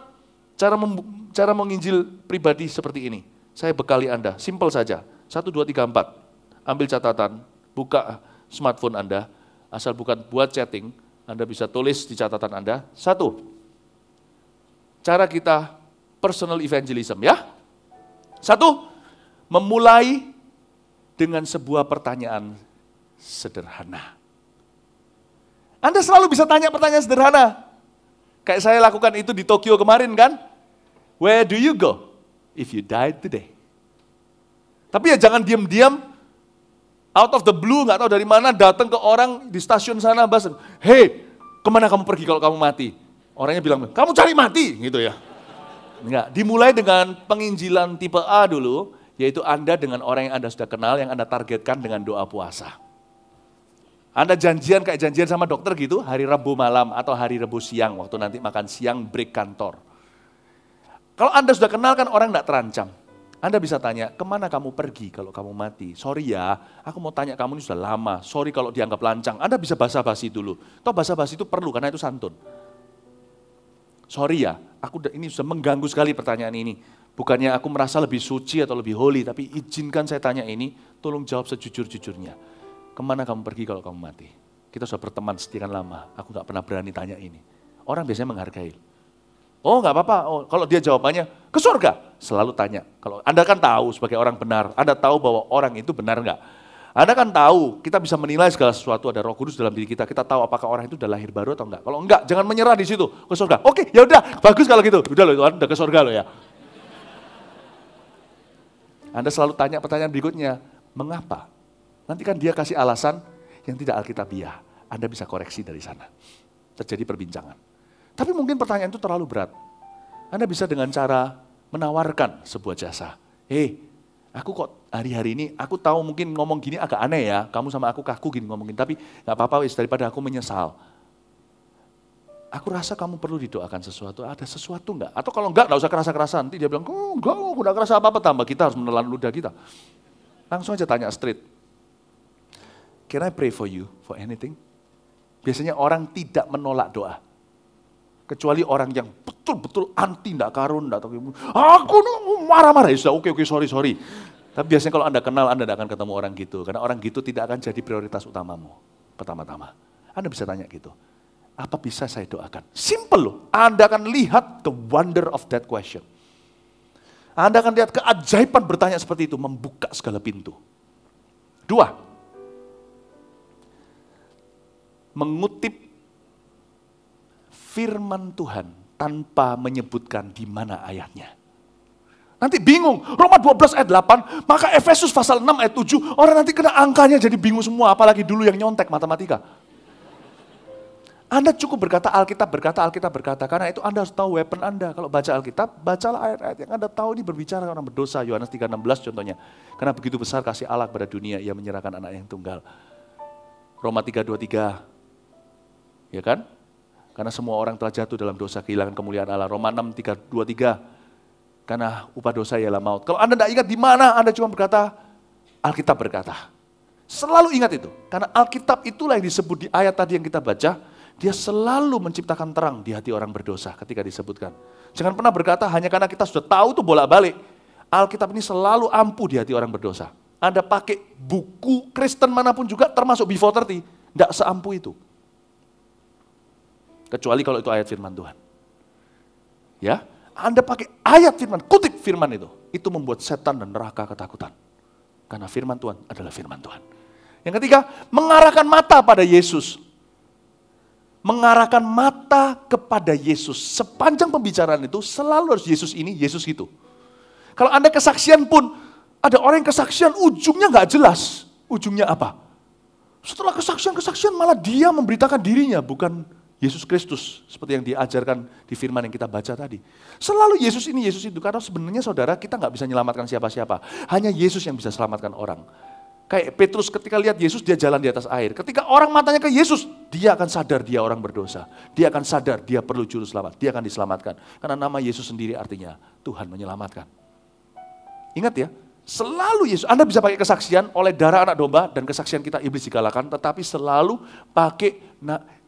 cara menginjil pribadi seperti ini. Saya bekali Anda, simple saja. 1, 2, 3, 4. Ambil catatan, buka smartphone Anda. Asal bukan buat chatting, Anda bisa tulis di catatan Anda. 1, cara kita personal evangelism ya. 1, memulai dengan sebuah pertanyaan sederhana. Anda selalu bisa tanya pertanyaan sederhana. Kayak saya lakukan itu di Tokyo kemarin kan. Where do you go if you died today? Tapi ya jangan diam-diam, out of the blue, nggak tahu dari mana, datang ke orang di stasiun sana, bahas, hey, kemana kamu pergi kalau kamu mati? Orangnya bilang, kamu cari mati, gitu ya. Enggak, dimulai dengan penginjilan tipe A dulu, yaitu Anda dengan orang yang Anda sudah kenal, yang Anda targetkan dengan doa puasa. Anda janjian kayak janjian sama dokter gitu, hari Rabu malam atau hari Rabu siang, waktu nanti makan siang break kantor. Kalau Anda sudah kenal kan orang enggak terancam. Anda bisa tanya, kemana kamu pergi kalau kamu mati? Sorry ya, aku mau tanya kamu ini sudah lama, sorry kalau dianggap lancang. Anda bisa basa-basi dulu. Toh basa-basi itu perlu karena itu santun. Sorry ya, ini sudah mengganggu sekali pertanyaan ini. Bukannya aku merasa lebih suci atau lebih holy, tapi izinkan saya tanya ini, tolong jawab sejujur-jujurnya. Kemana kamu pergi kalau kamu mati? Kita sudah berteman sekian lama, aku gak pernah berani tanya ini. Orang biasanya menghargai. Oh gak apa-apa, kalau dia jawabannya ke surga, selalu tanya. Kalau Anda kan tahu sebagai orang benar, Anda tahu bahwa orang itu benar gak? Anda kan tahu, kita bisa menilai segala sesuatu, ada Roh Kudus dalam diri kita. Kita tahu apakah orang itu sudah lahir baru atau enggak. Kalau enggak, jangan menyerah di situ, ke surga. Oke, ya udah, bagus kalau gitu. Udah loh, Tuhan, udah ke surga loh ya. Anda selalu tanya pertanyaan berikutnya, mengapa? Nanti kan dia kasih alasan yang tidak alkitabiah. Anda bisa koreksi dari sana. Terjadi perbincangan. Tapi mungkin pertanyaan itu terlalu berat. Anda bisa dengan cara menawarkan sebuah jasa. Aku kok hari-hari ini, aku tahu mungkin ngomong gini agak aneh ya, kamu sama aku kaku gini ngomongin, tapi gak apa-apa wis, daripada aku menyesal. Aku rasa kamu perlu didoakan sesuatu, ada sesuatu enggak? Atau kalau enggak, gak usah kerasa-kerasan. Nanti dia bilang, enggak, aku gak kerasa apa-apa, tambah kita harus menelan ludah kita. Langsung aja tanya straight. Can I pray for you for anything? Biasanya orang tidak menolak doa. Kecuali orang yang betul-betul anti, enggak karun, enggak tahu. Aku marah-marah, ya sudah, oke, sorry. Tapi biasanya kalau Anda kenal, Anda tidak akan ketemu orang gitu. Karena orang gitu tidak akan jadi prioritas utamamu, pertama-tama. Anda bisa tanya gitu, apa bisa saya doakan? Simple loh, Anda akan lihat the wonder of that question. Anda akan lihat keajaiban bertanya seperti itu, membuka segala pintu. 2, mengutip firman Tuhan tanpa menyebutkan di mana ayatnya. Nanti bingung, Roma 12 ayat 8, maka Efesus pasal 6 ayat 7, orang nanti kena angkanya jadi bingung semua, apalagi dulu yang nyontek matematika. Anda cukup berkata Alkitab berkata, karena itu Anda harus tahu weapon Anda. Kalau baca Alkitab, bacalah ayat-ayat yang Anda tahu ini berbicara orang berdosa, Yohanes 3:16 contohnya. Karena begitu besar kasih Allah kepada dunia, ia menyerahkan anak yang tunggal. Roma 3:23, ya kan? Karena semua orang telah jatuh dalam dosa, kehilangan kemuliaan Allah. Roma 6:23, karena upah dosa ialah maut. Kalau Anda tidak ingat di mana, Anda cuma berkata, Alkitab berkata. Selalu ingat itu, karena Alkitab itulah yang disebut di ayat tadi yang kita baca, dia selalu menciptakan terang di hati orang berdosa ketika disebutkan. Jangan pernah berkata hanya karena kita sudah tahu tuh bolak-balik. Alkitab ini selalu ampuh di hati orang berdosa. Anda pakai buku Kristen manapun juga termasuk before 30, tidak seampuh itu. Kecuali kalau itu ayat firman Tuhan. Ya, Anda pakai ayat firman, kutip firman itu membuat setan dan neraka ketakutan. Karena firman Tuhan adalah firman Tuhan. Yang ketiga, mengarahkan mata pada Yesus. Mengarahkan mata kepada Yesus. Sepanjang pembicaraan itu selalu harus Yesus ini, Yesus itu. Kalau Anda kesaksian pun, ada orang yang kesaksian ujungnya nggak jelas. Ujungnya apa? Setelah kesaksian malah dia memberitakan dirinya, bukan Yesus Kristus. Seperti yang diajarkan di firman yang kita baca tadi. Selalu Yesus ini, Yesus itu. Karena sebenarnya saudara, kita nggak bisa menyelamatkan siapa-siapa. Hanya Yesus yang bisa selamatkan orang. Kayak Petrus ketika lihat Yesus, dia jalan di atas air. Ketika orang matanya ke Yesus, dia akan sadar dia orang berdosa. Dia akan sadar dia perlu juru selamat. Dia akan diselamatkan. Karena nama Yesus sendiri artinya Tuhan menyelamatkan. Ingat ya, selalu Yesus. Anda bisa pakai kesaksian oleh darah anak domba dan kesaksian kita iblis dikalahkan. Tetapi selalu pakai,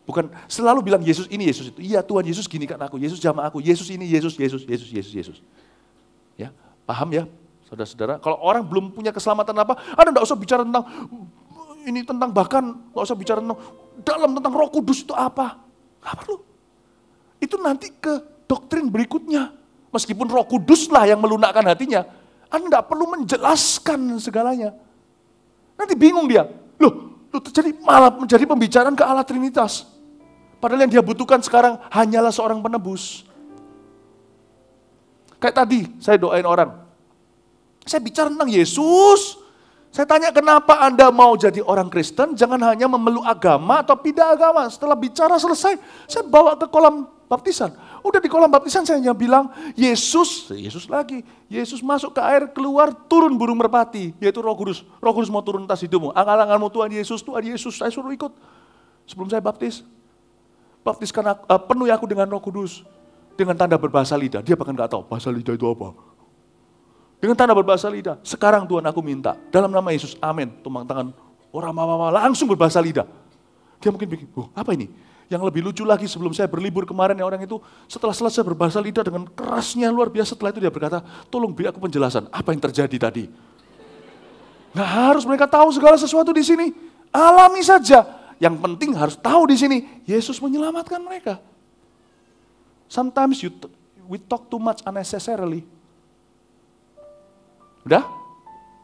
bukan selalu bilang Yesus ini, Yesus itu. Iya Tuhan Yesus gini kan aku, Yesus jamah aku. Yesus ini, Yesus. Ya, paham ya? Saudara-saudara, kalau orang belum punya keselamatan apa, Anda enggak usah bicara tentang ini, tentang bahkan enggak usah bicara tentang dalam tentang Roh Kudus itu apa. Enggak perlu. Itu nanti ke doktrin berikutnya. Meskipun Roh Kudus lah yang melunakkan hatinya, Anda enggak perlu menjelaskan segalanya. Nanti bingung dia. Loh terjadi malah menjadi pembicaraan ke Allah Trinitas. Padahal yang dia butuhkan sekarang hanyalah seorang penebus. Kayak tadi saya doain orang. Saya bicara tentang Yesus. Saya tanya kenapa Anda mau jadi orang Kristen, jangan hanya memeluk agama atau pindah agama. Setelah bicara selesai, saya bawa ke kolam baptisan. Udah di kolam baptisan saya hanya bilang, Yesus lagi. Yesus masuk ke air, keluar, turun burung merpati, yaitu Roh Kudus. Roh Kudus mau turun atas hidupmu. Angkat-angkatmu Tuhan Yesus, saya suruh ikut. Sebelum saya baptiskan aku, penuhi aku dengan Roh Kudus. Dengan tanda berbahasa lidah. Dia bahkan gak tahu bahasa lidah itu apa. Dengan tanda berbahasa lidah, sekarang Tuhan aku minta, dalam nama Yesus, amin. Tumpang tangan, orang mama langsung berbahasa lidah. Dia mungkin pikir, apa ini? Yang lebih lucu lagi sebelum saya berlibur kemarin, orang itu setelah selesai berbahasa lidah dengan kerasnya luar biasa, setelah itu dia berkata, tolong beri aku penjelasan, apa yang terjadi tadi? Nggak harus mereka tahu segala sesuatu di sini, alami saja. Yang penting harus tahu di sini, Yesus menyelamatkan mereka. Sometimes we talk too much unnecessarily. Udah?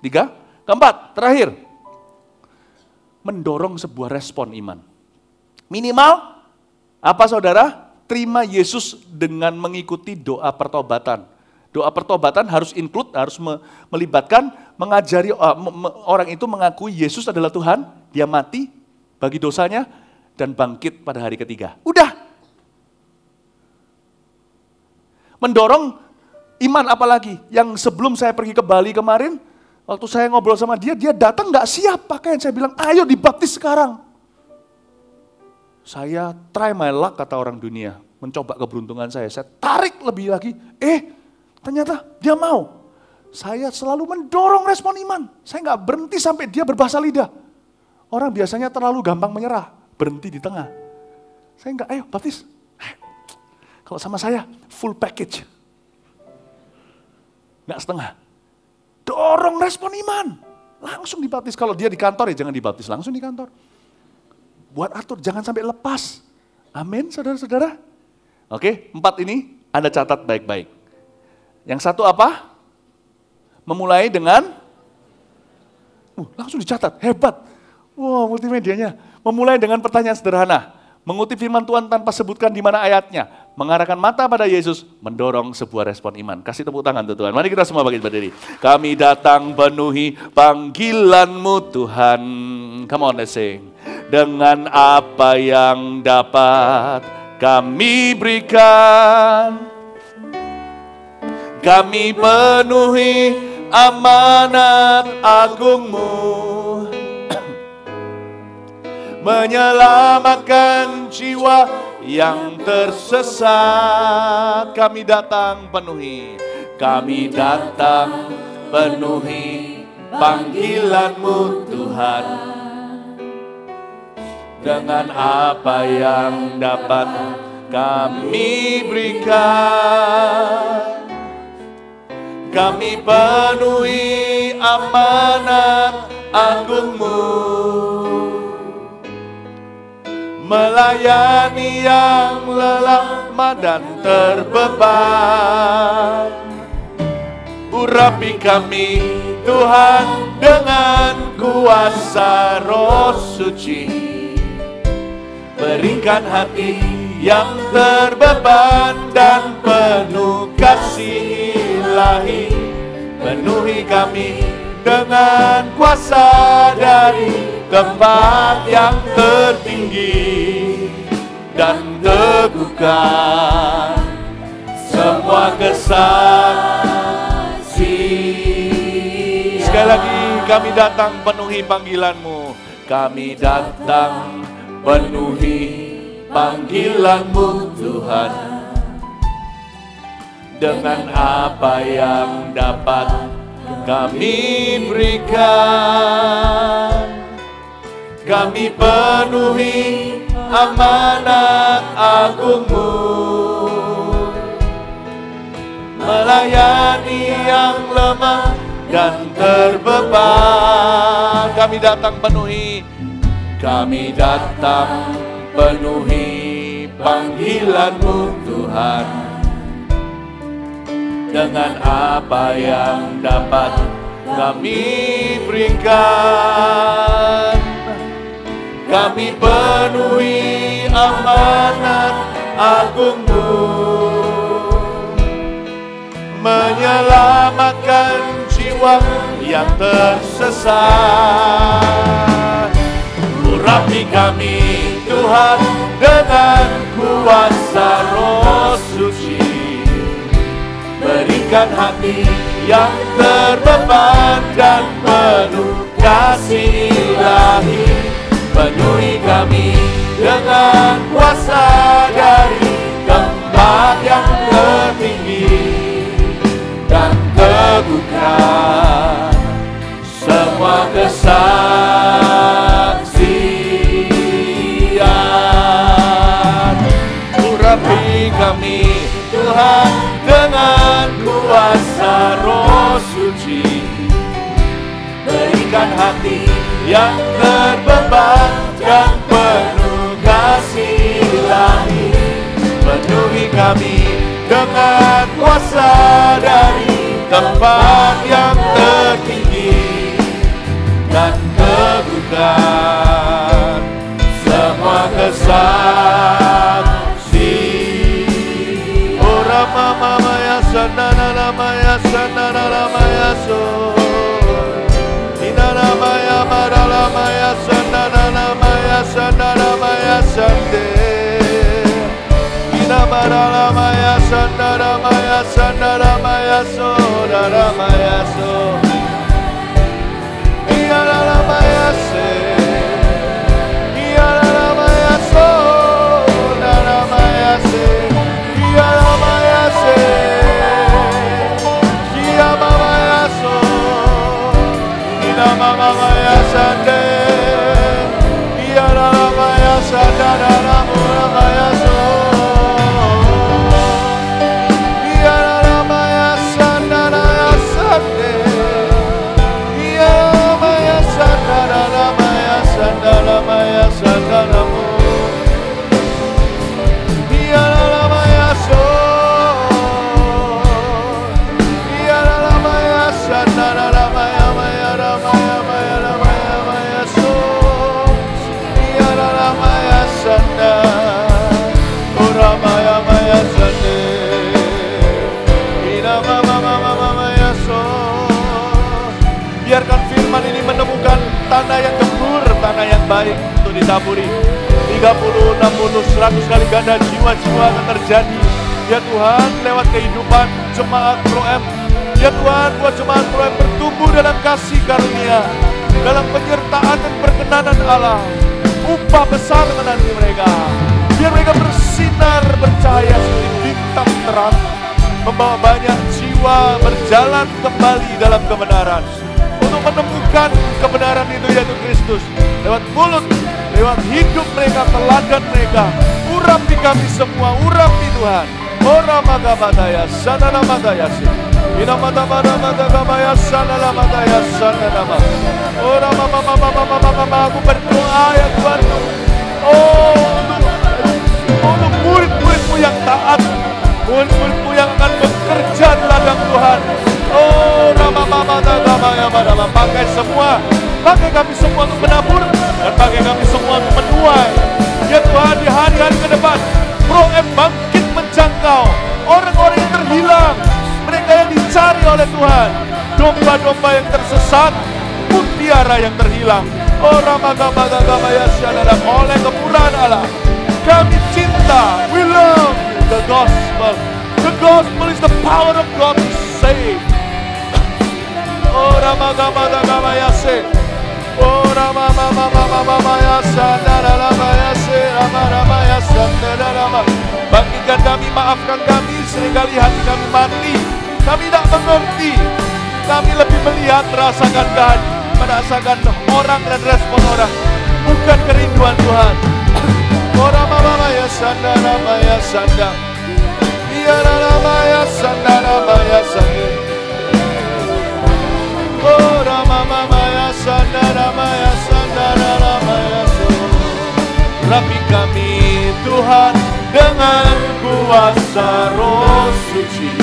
3. Keempat, terakhir. Mendorong sebuah respon iman. Minimal, apa saudara? Terima Yesus dengan mengikuti doa pertobatan. Doa pertobatan harus harus melibatkan, mengajari orang itu mengakui Yesus adalah Tuhan, dia mati bagi dosanya, dan bangkit pada hari ketiga. Udah. Mendorong iman apalagi, yang sebelum saya pergi ke Bali kemarin, waktu saya ngobrol sama dia datang gak siap pakaian. Saya bilang, ayo dibaptis sekarang. Saya try my luck, kata orang dunia, mencoba keberuntungan saya tarik lebih lagi, ternyata dia mau. Saya selalu mendorong respon iman, saya gak berhenti sampai dia berbahasa lidah. Orang biasanya terlalu gampang menyerah, berhenti di tengah. Saya enggak, ayo baptis. Kalau sama saya, full package. Nggak setengah. Dorong respon iman. Langsung dibaptis. Kalau dia di kantor ya jangan dibaptis langsung di kantor. Buat atur, jangan sampai lepas. Amin, saudara-saudara. Oke, 4 ini Anda catat baik-baik. Yang satu apa? Memulai dengan, langsung dicatat, hebat. Wow, multimedianya. Memulai dengan pertanyaan sederhana. Mengutip firman Tuhan tanpa sebutkan di mana ayatnya. Mengarahkan mata pada Yesus, mendorong sebuah respon iman. Kasih tepuk tangan Tuhan. Mari kita semua bangkit berdiri. Kami datang penuhi panggilan-Mu Tuhan. Come on, let's sing. Dengan apa yang dapat kami berikan, kami penuhi amanat agung-Mu. Menyelamatkan jiwa yang tersesat. Kami datang penuhi panggilan-Mu Tuhan. Dengan apa yang dapat kami berikan, kami penuhi amanat agung-Mu. Melayani yang lelah dan terbeban, urapi kami Tuhan dengan kuasa Roh Suci. Berikan hati yang terbeban dan penuh kasih ilahi. Penuhi kami dengan kuasa dari tempat yang tertinggi, dan teguhkan semua kesaksian. Sekali lagi, kami datang penuhi panggilan-Mu. Kami datang penuhi panggilan-Mu Tuhan, dengan apa yang dapat kami berikan. Kami penuhi amanat agung-Mu, melayani yang lemah dan terbeban. Kami datang penuhi, kami datang penuhi panggilan-Mu Tuhan, dengan apa yang dapat kami berikan. Kami penuhi amanat agung-Mu, menyelamatkan jiwa yang tersesat. Urapi kami Tuhan dengan kuasa Roh Suci. Berikan hati yang terbeban dan penuh kasih ilahi. Penuhi kami dengan kuasa dari tempat yang tertinggi, dan teguhkan semua kesaksian. Urapi kami Tuhan dengan kuasa Roh Suci. Berikan hati yang terbeban dan penuh kasih ilahi. Penuhi kami dengan kuasa dari tempat yang tertinggi, dan teguhkan semua kesaksian. Ora mama maya sanana maya sanana maya so. Inana maya marala maya sanana maya sanana maya sande. Ina marala maya sanana maya sanana maya so dara maya so. Iyala maya se. Iyala maya so dara maya se. Iyala maya se. Iyama maya so. Ina mama maya sande. Iyala maya sandara mura maya so. Biarkan firman ini menemukan tanah yang gembur, tanah yang baik untuk ditaburi. 30, 60, 100 kali ganda jiwa-jiwa akan terjadi. Ya Tuhan, lewat kehidupan jemaat Pro-M. Ya Tuhan, buat jemaat Pro-M bertumbuh dalam kasih karunia, dalam penyertaan dan perkenanan Allah. Upah besar menanti mereka. Biar mereka bersinar bercahaya seperti bintang terang, membawa banyak jiwa berjalan kembali dalam kebenaran, untuk menemukan kebenaran itu, yaitu Kristus, lewat mulut, lewat hidup mereka, teladan mereka. Urapi kami semua, urapi Tuhan. Ora magabataya sanana mataya si. Ina mata gamaya sanana mataya sanana ma. Ora mama aku berdoa ya Tuhan. Untuk murid-murid-Mu yang taat, murid-murid-Mu yang akan bekerja di ladang Tuhan. semua. Pakai kami semua untuk menabur dan pakai kami semua untuk menuai. Ya Tuhan, di hari-hari ke depan, Pro-M bangkit menjangkau orang-orang yang terhilang, mereka yang dicari oleh Tuhan, domba-domba yang tersesat, mutiara yang terhilang. Oh Rama-Gama-Gama ya Syadalam, oleh kemurahan Allah kami cinta, we love you, the gospel. The gospel is the power of God to save. Oh Rama-Gama-Gama ya Se, oh Rama-Mama ya Syadalam ya Se, Rama-Rama ya Syadalam. Bangkitkan kami, maafkan kami, seringkali hati kami mati, kami tidak mengerti, kami lebih melihat, merasakan orang dan respon orang, bukan kerinduan Tuhan. Orang mama ya sanda, nama ya sanda, biar nama ya sanda, nama ya sanda. Orang mama ya sanda, nama ya sanda, nama ya sanda. Rapi kami Tuhan dengan kuasa Roh Suci,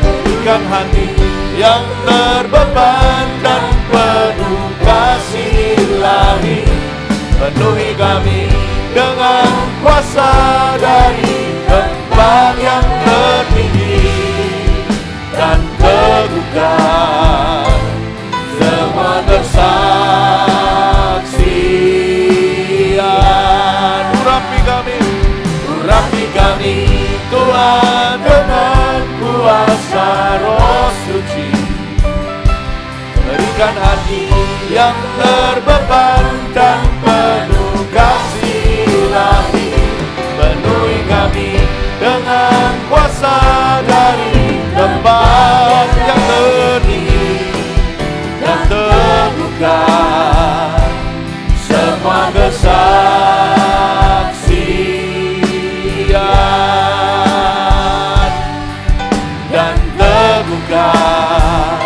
berikan hati yang terbeban dan penuh kasih ilahi. Penuhi kami dengan kuasa dari tempat yang tertinggi dan teguhkan semua kesaksian. Urapi kami Tuhan dengan kuasa Roh Suci, berikan hati yang terbeban dan penuh kasih ilahi. Penuhi kami dengan kuasa dari tempat yang tertinggi dan teguhkan semua kesaksian dan teguhkan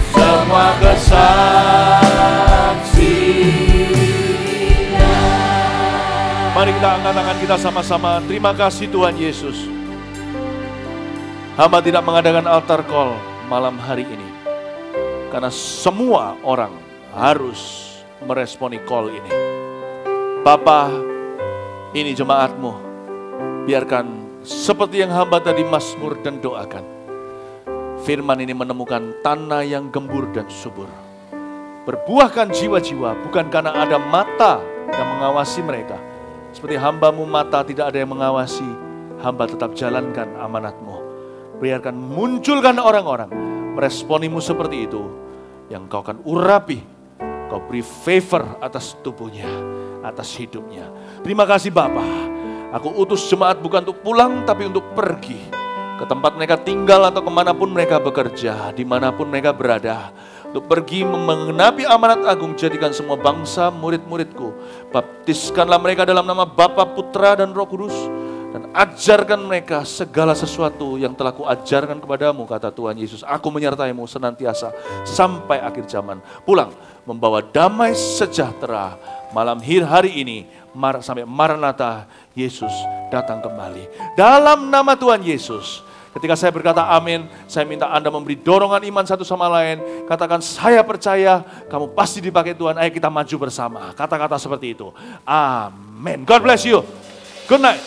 semua kesaksian. Mari kita angkat tangan kita sama-sama. Terima kasih Tuhan Yesus. Hamba tidak mengadakan altar call malam hari ini karena semua orang harus meresponi call ini. Bapa, ini jemaat-Mu. Biarkan seperti yang hamba tadi mazmur dan doakan, firman ini menemukan tanah yang gembur dan subur. Berbuahkan jiwa-jiwa bukan karena ada mata yang mengawasi mereka. Seperti hamba-Mu mata tidak ada yang mengawasi, hamba tetap jalankan amanat-Mu. Biarkan munculkan orang-orang meresponi-Mu seperti itu, yang Kau akan urapi, Kau beri favor atas tubuhnya, atas hidupnya. Terima kasih Bapa. Aku utus jemaat bukan untuk pulang, tapi untuk pergi ke tempat mereka tinggal atau kemanapun mereka bekerja, dimanapun mereka berada. Untuk pergi mengenapi amanat agung, jadikan semua bangsa murid-muridku. Baptiskanlah mereka dalam nama Bapa, Putra, dan Roh Kudus. Dan ajarkan mereka segala sesuatu yang telah kuajarkan kepadamu, kata Tuhan Yesus. Aku menyertaimu senantiasa sampai akhir zaman. Pulang membawa damai sejahtera. Malam hari ini sampai Maranatha, Yesus datang kembali. Dalam nama Tuhan Yesus. Ketika saya berkata amin, saya minta Anda memberi dorongan iman satu sama lain. Katakan, saya percaya kamu pasti dipakai Tuhan. Ayo kita maju bersama. Kata-kata seperti itu. Amin. God bless you. Good night.